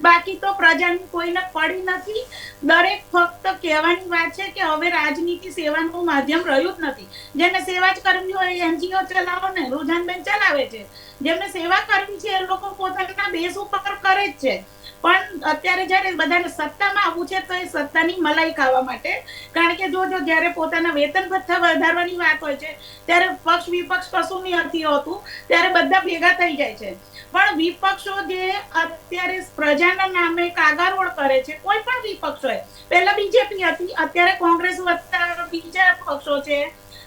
બાકી તો પ્રજાની કોઈને પડી નથી. દરેક ફક્ત કહેવાની વાત છે કે હવે રાજનીતિ સેવાનું માધ્યમ રહ્યું જ નથી. જેને સેવા જ કરવી હોય એનજીઓ ચલાવો ને, રૂઝાનબેન ચલાવે છે. જેમને સેવા કરવી છે એ લોકો પોતાના બેઝ ઉપર કરે જ છે. પણ અત્યારે જયારે બધાને સત્તામાં આવવું છે તો એ સત્તાની મલાઈ ખાવા માટે, કારણ કે જો જયારે પોતાના વેતન ભથ્થા વધારવાની વાત હોય છે ત્યારે પક્ષ વિપક્ષ કશું નથી હોતું, ત્યારે બધા ભેગા થઈ જાય છે. પણ વિપક્ષો જે અત્યારે પ્રજાના નામે કાગારોળ કરે છે, કોઈ પણ વિપક્ષ હોય, પહેલા બીજેપી હતી, અત્યારે કોંગ્રેસ વત્તા બીજા પક્ષો છે,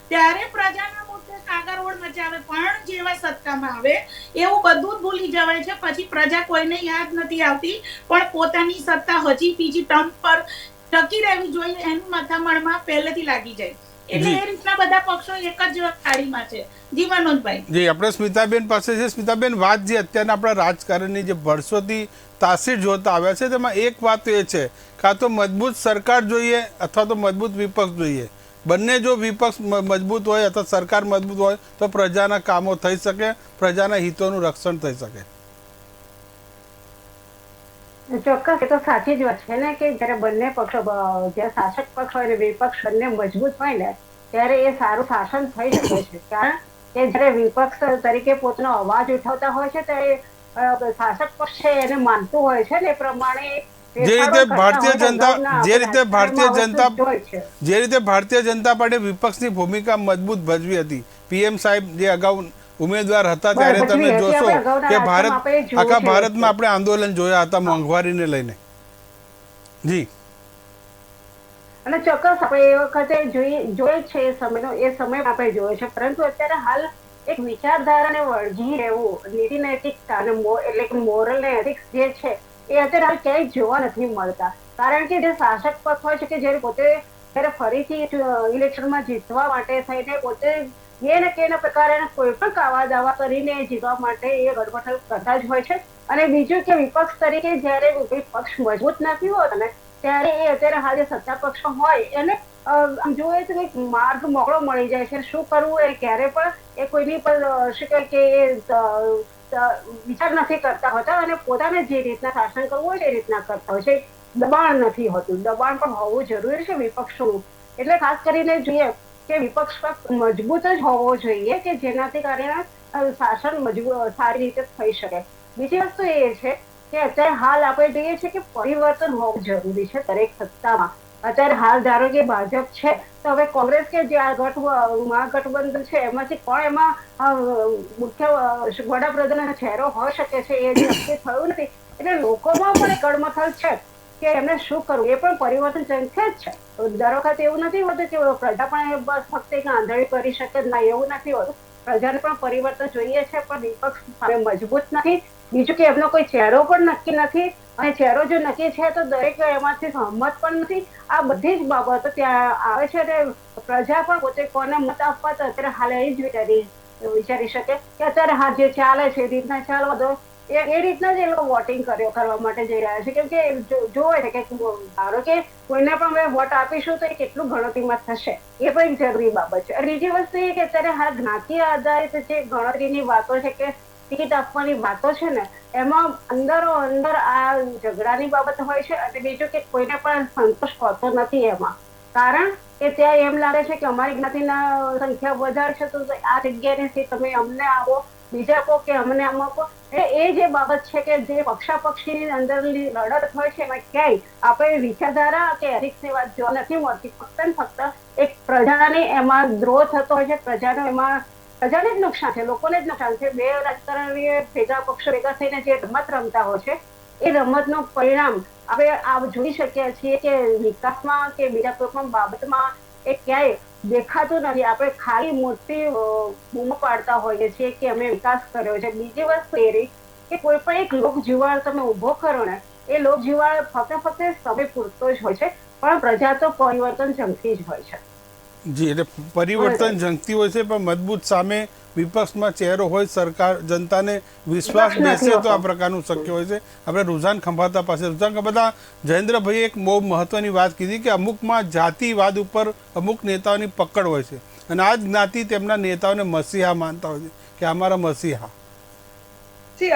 ત્યારે પ્રજાના મુદ્દે કાગારોળ મચાવે પણ જેવા સત્તામાં આવે એવું બધું જ ભૂલી જવાય છે. પછી પ્રજા કોઈને યાદ નથી આવતી, પણ પોતાની સત્તા હજી બીજી ટર્મ પર ટકી રહેવી જોઈએ એની મથામણમાં પહેલેથી લાગી જાય. એટલે એ રીતના બધા પક્ષો એક જ થાળીમાં છે. જી મનોજભાઈ. જી, આપણે સ્મિતાબેન પાસે છે. સ્મિતાબેન, વાત જે અત્યારના આપણા રાજકારણની જે વર્ષોથી તાસીર જોતા આવ્યા છે તેમાં એક વાત એ છે કાં તો મજબૂત સરકાર જોઈએ અથવા તો મજબૂત વિપક્ષ જોઈએ. બંને જો વિપક્ષ મજબૂત હોય અથવા સરકાર મજબૂત હોય તો પ્રજાના કામો થઈ શકે, પ્રજાના હિતોનું રક્ષણ થઈ શકે. ચોક્કસ, એ તો સાચી જ વાત છે ને કે જયારે બંને પક્ષો, જ્યારે શાસક પક્ષ હોય ને વિપક્ષ બંને મજબૂત હોય ને ત્યારે એ સારું શાસન થઈ શકે છે. કારણ કે જયારે વિપક્ષ તરીકે પોતાનો અવાજ ઉઠાવતા હોય છે ત્યારે શાસક પક્ષ છે એને માનતું હોય છે ને એ પ્રમાણે જે રીતે ભારતીય જનતા પાર્ટી વિપક્ષની ભૂમિકા મજબૂત ભજવી હતી, પીએમ સાહેબ જે અગાઉ ઉમેદવાર હતા ત્યારે તમે જોશો કે આખા ભારતમાં આપણે આંદોલન જોયા હતા મોંઘવારીને લઈને. જી, અને ચોક્કસ આપણે એ વખતે જોઈ છે એ સમય આપણે જોયો છે. પરંતુ અત્યારે હાલ એક વિચારધારાને વળગી રહેવું, નીતિ નૈતિકતા અને એટલે કે મોરલ ને એથિક્સ જે છે એ અત્યારે હાલ ક્યાંય જોવા નથી મળતા. કારણ કે જે શાસક પક્ષ હોય છે કે જયારે પોતે જયારે ફરીથી ઇલેક્શનમાં જીતવા માટે થઈને પોતે એ ને કે પ્રકારે કોઈ પણ કાવા દાવા કરીને જીતવા માટે એ ગડબડ કરતા જ હોય છે. અને બીજું કે વિપક્ષ તરીકે જયારે કોઈ પક્ષ મજબૂત નથી હોતો ને ત્યારે એ અત્યારે હાલ જે સત્તા પક્ષ હોય એને જોઈએ તો એક માર્ગ મોકળો મળી જાય છે. શું કરવું એ ક્યારે પણ એ કોઈની પર શું કહે કે વિચાર નથી કરતા હોતા અને પોતાને જે રીતના શાસન કરવું હોય એ રીતના કરતા હોય છે. દબાણ નથી હોતું. દબાણ પણ હોવું જરૂરી છે વિપક્ષોનું. એટલે ખાસ કરીને જોઈએ કે વિપક્ષ મજબૂત જ હોવો જોઈએ કે જેનાથી કારણે શાસન સારી રીતે થઈ શકે. બીજી વસ્તુ એ છે કે અત્યારે હાલ આપણે જોઈએ છીએ કે પરિવર્તન હોવું જરૂરી છે દરેક સત્તામાં. અત્યારે હાલ ધારો કે ભાજપ છે તો હવે કોંગ્રેસ કે જે આ મહાગઠબંધન છે એમાંથી કોણ એમાં મુખ્ય વડાપ્રધાનનો ચહેરો હોઈ શકે છે એ જે નક્કી થયું નથી. એટલે લોકોમાં પણ ગડમથલ છે કે એમને શું કરવું, એ પણ પરિવર્તન છે જ છે. દર વખતે એવું નથી હોતું કે પ્રજા પણ બસ ફક્ત એક આંધળી કરી શકે જ ના, એવું નથી હોતું. પ્રજાને પણ પરિવર્તન જોઈએ છે, પણ વિપક્ષ સામે મજબૂત નથી. બીજું કે એમનો કોઈ ચહેરો પણ નક્કી નથી અને ચહેરો જો નક્કી છે તો દરેક એમાંથી સહમત પણ નથી. આ બધી જ બાબતો ત્યાં આવે છે અને પ્રજા પણ પોતે કોને મત આપવા તો અત્યારે હાલ એ જ વિચારી શકે કે અત્યારે હા જે ચાલે છે એ રીતના ચાલવા દો. એ રીતના જ એ લોકો વોટિંગ કરવા માટે જઈ રહ્યા છે. કેમ કે જોવે છે કે ધારો કે કોઈને પણ અમે વોટ આપીશું તો એ કેટલું ગણતરીમાં થશે, એ પણ એક જરૂરી બાબત છે. બીજી વસ્તુ એ કે અત્યારે હાલ જ્ઞાતિ આધારિત જે ગણતરીની વાતો છે કે ટિકિટ આપવાની વાતો છે ને, એમાં અંદરો અંદર આ ઝઘડાની બાબત હોય છે. અને બીજું કે કોઈને પણ સંતોષ હોતો નથી એમાં, કારણ કે ત્યાં એમ લાગે છે કે અમારી જ્ઞાતિના સંખ્યા વધારે છે તો આ જગ્યાએથી તમે અમને આવો, બીજા કહો કે અમને આમ આપો. એ જે બાબત છે કે જે પક્ષાપક્ષીની અંદરની લડત હોય છે એમાં ક્યાંય આપણે વિચારધારા કે એથિક્સની વાત જોવા નથી મળતી. ફક્ત ને ફક્ત એક પ્રજાને એમાં દ્રોહ થતો હોય છે, પ્રજાને જ નુકસાન છે, લોકોને જ નુકસાન છે. બે રાજકારણીઓ ભેગા પક્ષો ભેગા થઈને જે રમત રમતા હોય છે એ રમતનું પરિણામ આપણે જોઈ શકીએ છીએ કે વિકાસમાં કે બીજા કોઈ પણ બાબતમાં એ ક્યાંય દેખાતું નથી. આપણે ખાલી મોટી બૂમો પાડતા હોઈએ છીએ કે અમે વિકાસ કર્યો છે. બીજી વસ્તુ એ રહી કે કોઈ પણ એક લોકજીવાળ તમે ઉભો કરો ને, એ લોકજીવાળ ફક્ત સમય પૂરતો જ હોય છે, પણ પ્રજા તો પરિવર્તન જંગતી જ હોય છે. જી, એટલે પરિવર્તન ઝંખતી હોય છે, પણ મજબૂત સામે વિપક્ષમાં ચહેરો હોય, સરકાર જનતાને વિશ્વાસ બેસે તો આ પ્રકારનું શક્ય હોય છે. આપણે રૂઝાન ખંભાતા પાસે, રૂઝાન ખંભાતા, જયેન્દ્રભાઈ એક બહુ મહત્વની વાત કીધી કે અમુકમાં જાતિવાદ ઉપર અમુક નેતાઓની પકડ હોય છે અને આ જ જ્ઞાતિ તેમના નેતાઓને મસીહા માનતા હોય છે કે અમારા મસીહા.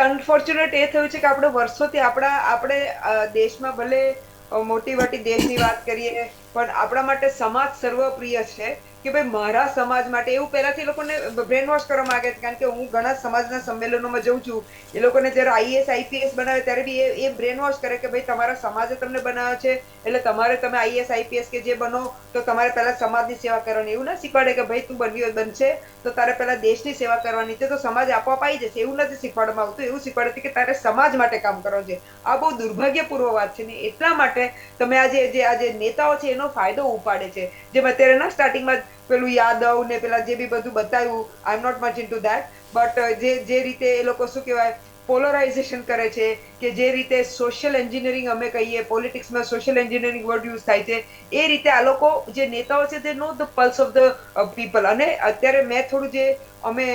અનફોર્ચ્યુનેટ એ થયું છે કે આપણે વર્ષોથી આપણે દેશમાં ભલે મોટી મોટી દેશની વાત કરીએ પણ આપણા માટે સમાજ સર્વપ્રિય છે કે ભાઈ મારા સમાજ માટે. એવું પહેલાથી લોકોને બ્રેન વોશ કરવા માંગે છે, કારણ કે હું ઘણા સમાજના સંમેલનોમાં જઉં છું. એ લોકોને જ્યારે આઈએએસ આઈપીએસ બનાવે ત્યારે બી એ બ્રેન વોશ કરે કે ભાઈ તમારા સમાજે તમને બનાવ્યો છે એટલે તમે આઈએએસ આઈપીએસ કે જે બનો તો તમારે પહેલા સમાજની સેવા કરવાની. એવું ના શીખવાડે કે ભાઈ તું બનશે તો તારે પહેલા દેશની સેવા કરવાની છે તો સમાજ આપોઆપ આવી જશે. એવું નથી શીખવાડવામાં આવતું. એવું શીખવાડે કે તારે સમાજ માટે કામ કરવાનું છે. આ બહુ દુર્ભાગ્યપૂર્વ વાત છે ને એટલા માટે તમે આજે નેતાઓ છે એનો ફાયદો ઉપાડે છે. જેમ અત્યારે ના સ્ટાર્ટિંગમાં પેલું યાદવ ને પેલા જે બી બધું બતાવ્યું, I am not much into that, but જે રીતે એ લોકો શું કહેવાય પોલરાઇઝેશન કરે છે કે જે રીતે સોશિયલ એન્જિનિયરિંગ અમે કહીએ, પોલિટિક્સમાં સોશિયલ એન્જિનિયરિંગ વર્ડ યુઝ થાય છે, એ રીતે આ લોકો જે નેતાઓ છે તે know the pulse of the people. અને અત્યારે મેં થોડું જે અમે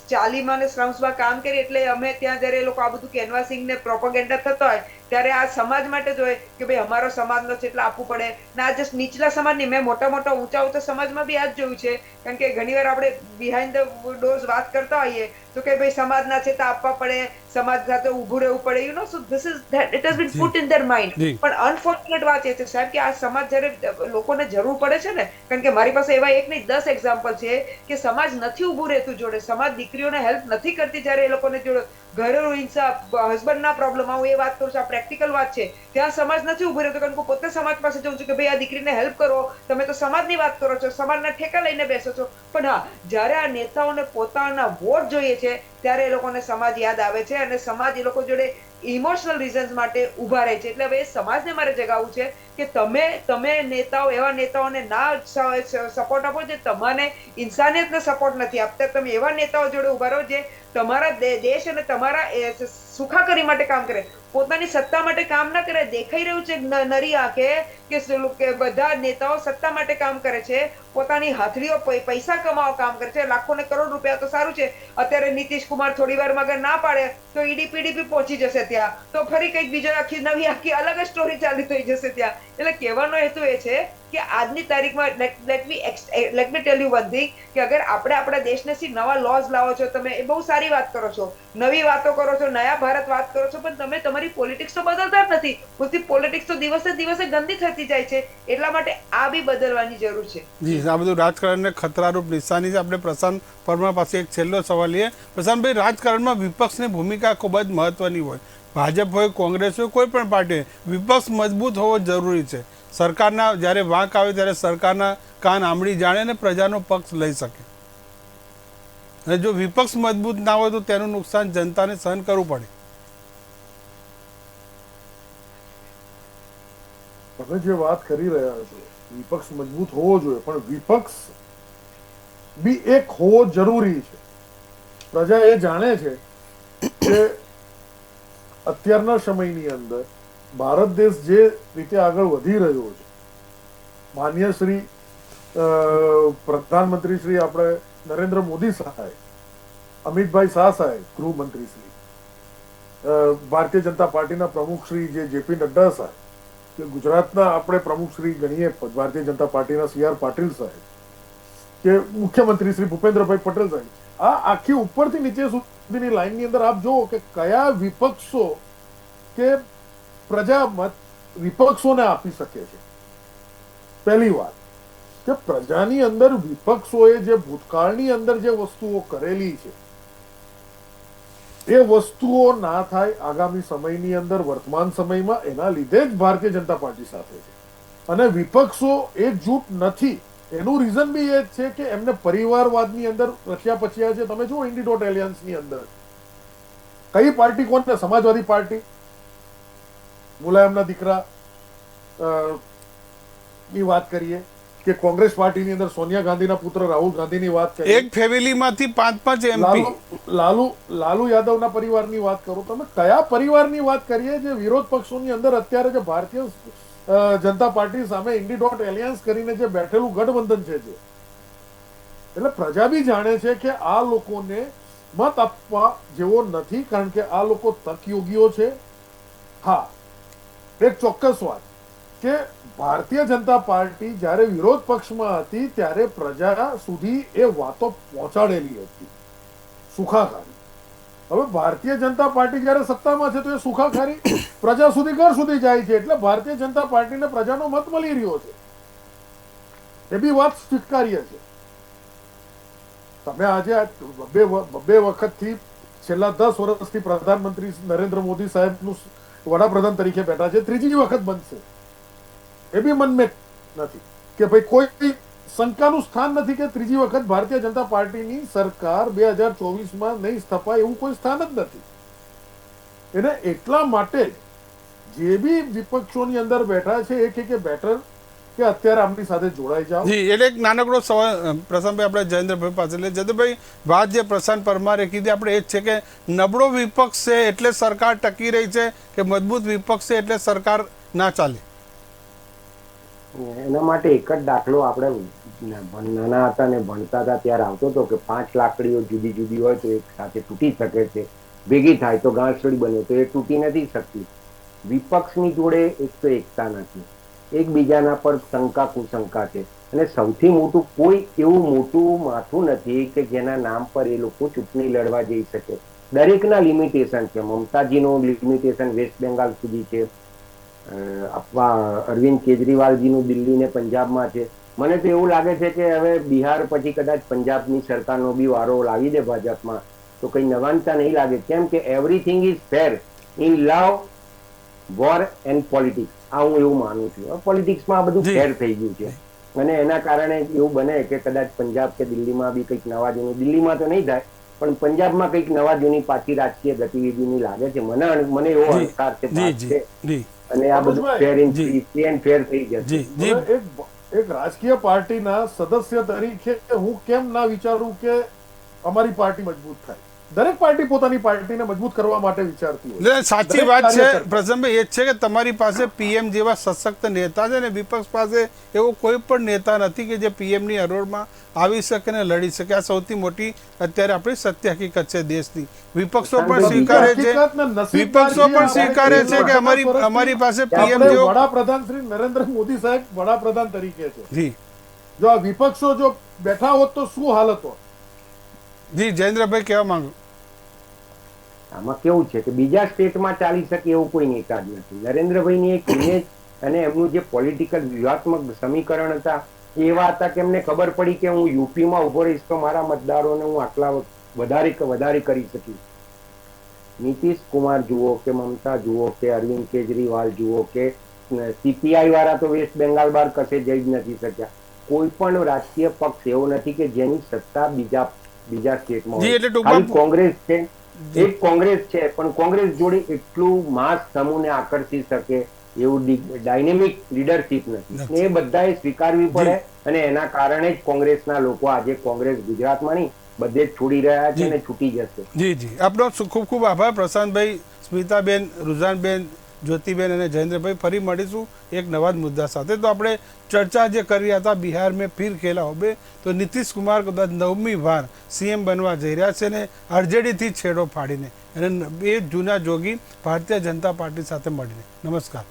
40માં ને સ્લમ્સમાં કામ કરીએ એટલે અમે ત્યાં જયારે એ લોકો આ બધું કેનવાસિંગ ને પ્રોપોગેન્ડા થતો હોય ત્યારે આ સમાજ માટે જ હોય કે ભાઈ અમારો સમાજનો છે એટલે આપવું પડે. ના આ જસ્ટ નીચલા સમાજની, મેં મોટા ઊંચા સમાજમાં બી આ જ જોયું છે. કારણ કે ઘણીવાર આપણે બિહાઇન્ડ ધ ડોર્સ વાત કરતા હોઈએ તો કે ભાઈ સમાજના છે તો આપવા પડે, સમાજ સાથે ઊભું રહેવું પડે. You know, so this is that it has been put in their mind. પણ અનફોર્ચ્યુનેટ વાત એ છે સાહેબ કે આ સમાજ જ્યારે લોકોને જરૂર પડે છે ને, કારણ કે મારી પાસે એવા 1 નહીં 10 એક્ઝામ્પલ છે કે સમાજ નથી ઊભું રહેતું જોડે, સમાજ દીકરીઓને હેલ્પ નથી કરતી જ્યારે એ લોકોને જોડે ઘરેલુ હિંસા, હસબન્ડના પ્રોબ્લેમ, હું એ વાત કરું છું, આ પ્રેક્ટિકલ વાત છે, ત્યાં સમાજ નથી ઊભું રહેતો. કારણ કે પોતે સમાજ પાસે જઉં છું કે ભાઈ આ દીકરીને હેલ્પ કરો, તમે તો સમાજની વાત કરો છો, સમાજના ઠેકા લઈને બેસો છો. પણ હા, જ્યારે આ નેતાઓને પોતાના વોટ જોઈએ છે ત્યારે એ લોકોને સમાજ યાદ આવે છે અને સમાજ એ લોકો જોડે ઇમોશનલ રીઝન્સ માટે ઉભા રહે છે. એટલે હવે એ સમાજને મારે જગાવવું છે કે તમે નેતાઓ, એવા નેતાઓને ના સપોર્ટ આપો જે તમને ઇન્સાનિયતને સપોર્ટ નથી આપતા. તમે એવા નેતાઓ જોડે ઉભા રહો જે તમારા દેશ અને તમારા સુખાકારી માટે કામ કરે, પોતાની સત્તા માટે કામ ના કરે. દેખાઈ રહ્યું છે નરી આંખે કે બધા નેતાઓ સત્તા માટે કામ કરે છે, પોતાની હાથડીઓ પૈસા કમાવા કામ કરે છે, લાખો ને કરોડ રૂપિયા. તો સારું છે, અત્યારે નીતિશ કુમાર થોડી વારમાં અગર ના પાડે તો ઈડી પીડી પહોંચી જશે ત્યાં, તો ફરી કંઈક બીજો આખી અલગ જ સ્ટોરી ચાલુ થઈ જશે ત્યાં. એટલે કહેવાનો હેતુ એ છે કે આજની તારીખમાં let me tell you one thing કે અગર આપણે આપણા દેશને નવા લોઝ લાવો છો, તમે એ બહુ સારી વાત કરો છો, નવી વાતો કરો છો, નયા ભારત વાત કરો છો, પણ તમે તમારી પોલિટિક્સ તો બદલતા જ નથી. પૂરતી પોલિટિક્સ તો દિવસે દિવસે ગંદી થતી જાય છે. એટલા માટે આ બી બદલવાની જરૂર છે. જી, આ બધું રાજકારણને ખતરારૂપ નિશાની છે. આપણે પ્રશાંત પરમાર પાસે એક છેલ્લો સવાલ લઈએ. પ્રશાંતભાઈ, રાજકારણમાં વિપક્ષની ભૂમિકા ખૂબ જ મહત્વની હોય. ભાજપ હોય, કોંગ્રેસ હોય, કોઈ પણ પાર્ટી, વિપક્ષ મજબૂત હોવો જરૂરી છે. સરકારના જ્યારે વાંક આવે ત્યારે સરકારના કાન આંબળી જાણે અને પ્રજાનો પક્ષ લઈ શકે. અને જો વિપક્ષ મજબૂત ના હોય તો તેનું નુકસાન જનતાને સહન કરવું પડે. તમે જે વાત કરી રહ્યા છો, વિપક્ષ મજબૂત હોવો જોઈએ, પણ વિપક્ષ બી એક હોવો જરૂરી છે. પ્રજા એ જાણે છે કે અત્યારના સમયની અંદર ભારત દેશ જે રીતે આગળ વધી રહ્યો છે, માન્ય શ્રી પ્રધાનમંત્રી શ્રી આપણે નરેન્દ્ર મોદી સાહેબ, અમિતભાઈ શાહ સાહેબ ગૃહમંત્રી શ્રી, ભારતીય જનતા પાર્ટીના પ્રમુખ શ્રી જે જેપી નડ્ડા સાહેબ, કે ગુજરાતના આપણે પ્રમુખ શ્રી ગણીએ ભારતીય જનતા પાર્ટીના CR પાટીલ સાહેબ, કે મુખ્યમંત્રી શ્રી ભૂપેન્દ્રભાઈ પટેલ સાહેબ, આ આખી ઉપરથી નીચે સુધીની લાઈનની અંદર આપ જુઓ કે કયા વિપક્ષો કે પ્રજા મત વિપક્ષોને આપી શકે છે. પહેલી વાત કે પ્રજાની અંદર વિપક્ષોએ જે ભૂતકાળની અંદર જે વસ્તુઓ કરેલી છે એ વસ્તુઓ ના થાય આગામી સમયની અંદર, વર્તમાન સમયમાં, એના લીધે જ ભારતીય જનતા પાર્ટી સાથે છે. અને વિપક્ષો એકજૂટ નથી એનું રીઝન બી એ જ છે કે એમને પરિવારવાદની અંદર રચ્યા પચ્યા છે. તમે જુઓ ઇન્ડી એલિયન્સની અંદર કઈ પાર્ટી કોને, સમાજવાદી પાર્ટી મુલાયમના દીકરા ની વાત કરીએ, કે કોંગ્રેસ પાર્ટીની અંદર સોનિયા ગાંધીના પુત્ર રાહુલ ગાંધીની વાત કરીએ, એક ફેમિલીમાંથી 5 MP, લાલુ યાદવના પરિવારની વાત કરો, તમે કયા પરિવારની વાત કરીએ જે વિરોધ પક્ષોની અંદર અત્યારે જે ભારતીય જનતા પાર્ટી સામે ઇન્ડી એલિયન્સ કરીને જે બેઠેલું ગઠબંધન છે જે, એટલે પ્રજા બી જાણે છે કે આ લોકોને મત આપવા જેવો નથી, કારણ કે આ લોકો તકયોગીઓ છે. હા, એક ચોક્કસ વાત કે ભારતીય જનતા પાર્ટી જ્યારે વિરોધ પક્ષમાં હતી ત્યારે પ્રજા સુધી એ વાતો પહોંચાડેલી હતી સુખાકારી. હવે ભારતીય જનતા પાર્ટી જ્યારે સત્તામાં છે તો એ સુખાકારી પ્રજા સુધી, ઘર સુધી જાય છે. એટલે ભારતીય જનતા પાર્ટીને પ્રજાનો મત મળી રહ્યો છે, એ બી વાત સ્વીકાર્ય છે. તમે આજે બે વખતથી છેલ્લા 10 વર્ષથી પ્રધાનમંત્રી નરેન્દ્ર મોદી સાહેબનું વડાપ્રધાન તરીકે બેઠા છે, ત્રીજી વખત બનશે એ બી મનમે નથી કે ભાઈ કોઈ શંકાનું સ્થાન નથી કે ત્રીજી વખત ભારતીય જનતા પાર્ટીની સરકાર 2024માં નહીં સ્થપાય એવું કોઈ સ્થાન જ નથી. એને એટલા માટે જે બી વિપક્ષોની અંદર બેઠા છે એ કે બેટર કે અત્યારે આપણી સાથે જોડાઈ જાઓ. જી, એટલે એક નાનકડો સવાલ પ્રશાંતભાઈ આપણે જયેન્દ્રભાઈ પાસે લે. જયેન્દ્રભાઈ, વાત જે પ્રશાંત પરમારે કીધી આપણે એ જ છે કે નબળો વિપક્ષ છે એટલે સરકાર ટકી રહી છે, કે મજબૂત વિપક્ષ છે એટલે સરકાર ના ચાલે? એના માટે એક જ દાખલો આપણે નાના હતા ને ભણતા હતા ત્યારે આવતો હતો કે 5 લાકડીઓ જુદી જુદી હોય તો એક સાથે તૂટી શકે છે, ભેગી થાય તો ગાંસડી બને, તો એ તૂટી નથી શકતી. વિપક્ષની જોડે એક તો એકતા નથી, એકબીજાના પર શંકા કુશંકા છે, અને સૌથી મોટું કોઈ એવું મોટું માથું નથી કે જેના નામ પર એ લોકો ચૂંટણી લડવા જઈ શકે. દરેકના લિમિટેશન છે. મમતાજીનું લિમિટેશન વેસ્ટ બેંગાલ સુધી છે, અરવિંદ કેજરીવાલજીનું દિલ્હી ને પંજાબમાં છે. મને તો એવું લાગે છે કે હવે બિહાર પછી કદાચ પંજાબની સરકારનો બી વારો લાવી દે ભાજપમાં તો કઈ નવાનતા નહીં લાગે, કેમ કે everything is fair in love, war and politics. આ હું એવું માનું છું. પોલિટિક્સમાં આ બધું ફેર થઈ ગયું છે, અને એના કારણે એવું બને કે કદાચ પંજાબ કે દિલ્હીમાં બી કંઈક નવા જૂનું, દિલ્હીમાં તો નહીં થાય પણ પંજાબમાં કંઈક નવા જૂની પાછી રાજકીય ગતિવિધિની લાગે છે. મને એવો અહંકાર છે, અને આ બધું ફેર ઇન ફ્રી એન્ડ ફેર થઈ જશે. એક રાજકીય પાર્ટીના સદસ્ય તરીકે હું કેમ ના વિચારું કે અમારી પાર્ટી મજબૂત થાય? દરેક પાર્ટી પોતાની પાર્ટીને મજબૂત કરવા માટે વિચારતી હોય. સાચી વાત છે પ્રસન્નભાઈ, એ જ છે કે તમારી પાસે PM જેવા સશક્ત નેતા છે, ને વિપક્ષ પાસે એવો કોઈ પણ નેતા નથી કે જે PMની હરોળમાં આવી શકે ને લડી શકે. આ સૌથી મોટી અત્યારે આપણી સત્ય હકીકત છે દેશની. વિપક્ષો પણ સ્વીકારે છે કે અમારી પાસે PM જેવો વડાપ્રધાન શ્રી નરેન્દ્ર મોદી સાહેબ વડાપ્રધાન તરીકે છે. જી, જો આ વિપક્ષો જો બેઠા હોત તો શું હાલત હોત? જી, જયેન્દ્રભાઈ કહેવા માંગુ. આમાં કેવું છે કે બીજા સ્ટેટમાં ચાલી શકે એવું કોઈ નેતા જ નથી. નરેન્દ્રભાઈની એક ઇમેજ અને એમનું જે પોલિટિકલ વ્યૂહાત્મક સમીકરણ હતા એવા હતા કે એમને ખબર પડી કે હું યુપીમાં ઉભો રહીશ તો મારા મતદારોને હું આટલા વધારે કરી શકીશ. નીતિશ કુમાર જુઓ કે મમતા જુઓ કે અરવિંદ કેજરીવાલ જુઓ કે CPI વાળા તો વેસ્ટ બેંગાલ બાર કશે જઈ જ નથી શક્યા. કોઈ પણ રાજકીય પક્ષ એવો નથી કે જેની સત્તા બીજા સ્ટેટમાં હોય. કોંગ્રેસ છે, એક કોંગ્રેસ છે, પણ કોંગ્રેસ જોડે એટલું માસ સમૂહને આકર્ષી શકે એવું ડાયનેમિક લીડરશીપ નથી. એ બધાએ સ્વીકારવી પડે, અને એના કારણે જ કોંગ્રેસના લોકો આજે કોંગ્રેસ ગુજરાતમાં નહીં બધે જ છોડી રહ્યા છે અને છૂટી જશે. જી, આપનો ખૂબ ખૂબ આભાર પ્રશાંતભાઈ, સ્મિતાબેન, રુઝાનબેન, જ્યોતિબેન અને જયેન્દ્રભાઈ. ફરી મળીશું એક નવા જ મુદ્દા સાથે. તો આપણે ચર્ચા જે કરી રહ્યા હતા બિહાર મેં ફિર ખેલા હોબે, તો નીતિશ કુમાર કદાચ 9મી વાર સીએમ બનવા જઈ રહ્યા છે ને આરજેડીથી છેડો ફાડીને અને એ જૂના જોગી ભારતીય જનતા પાર્ટી સાથે મળીને. નમસ્કાર.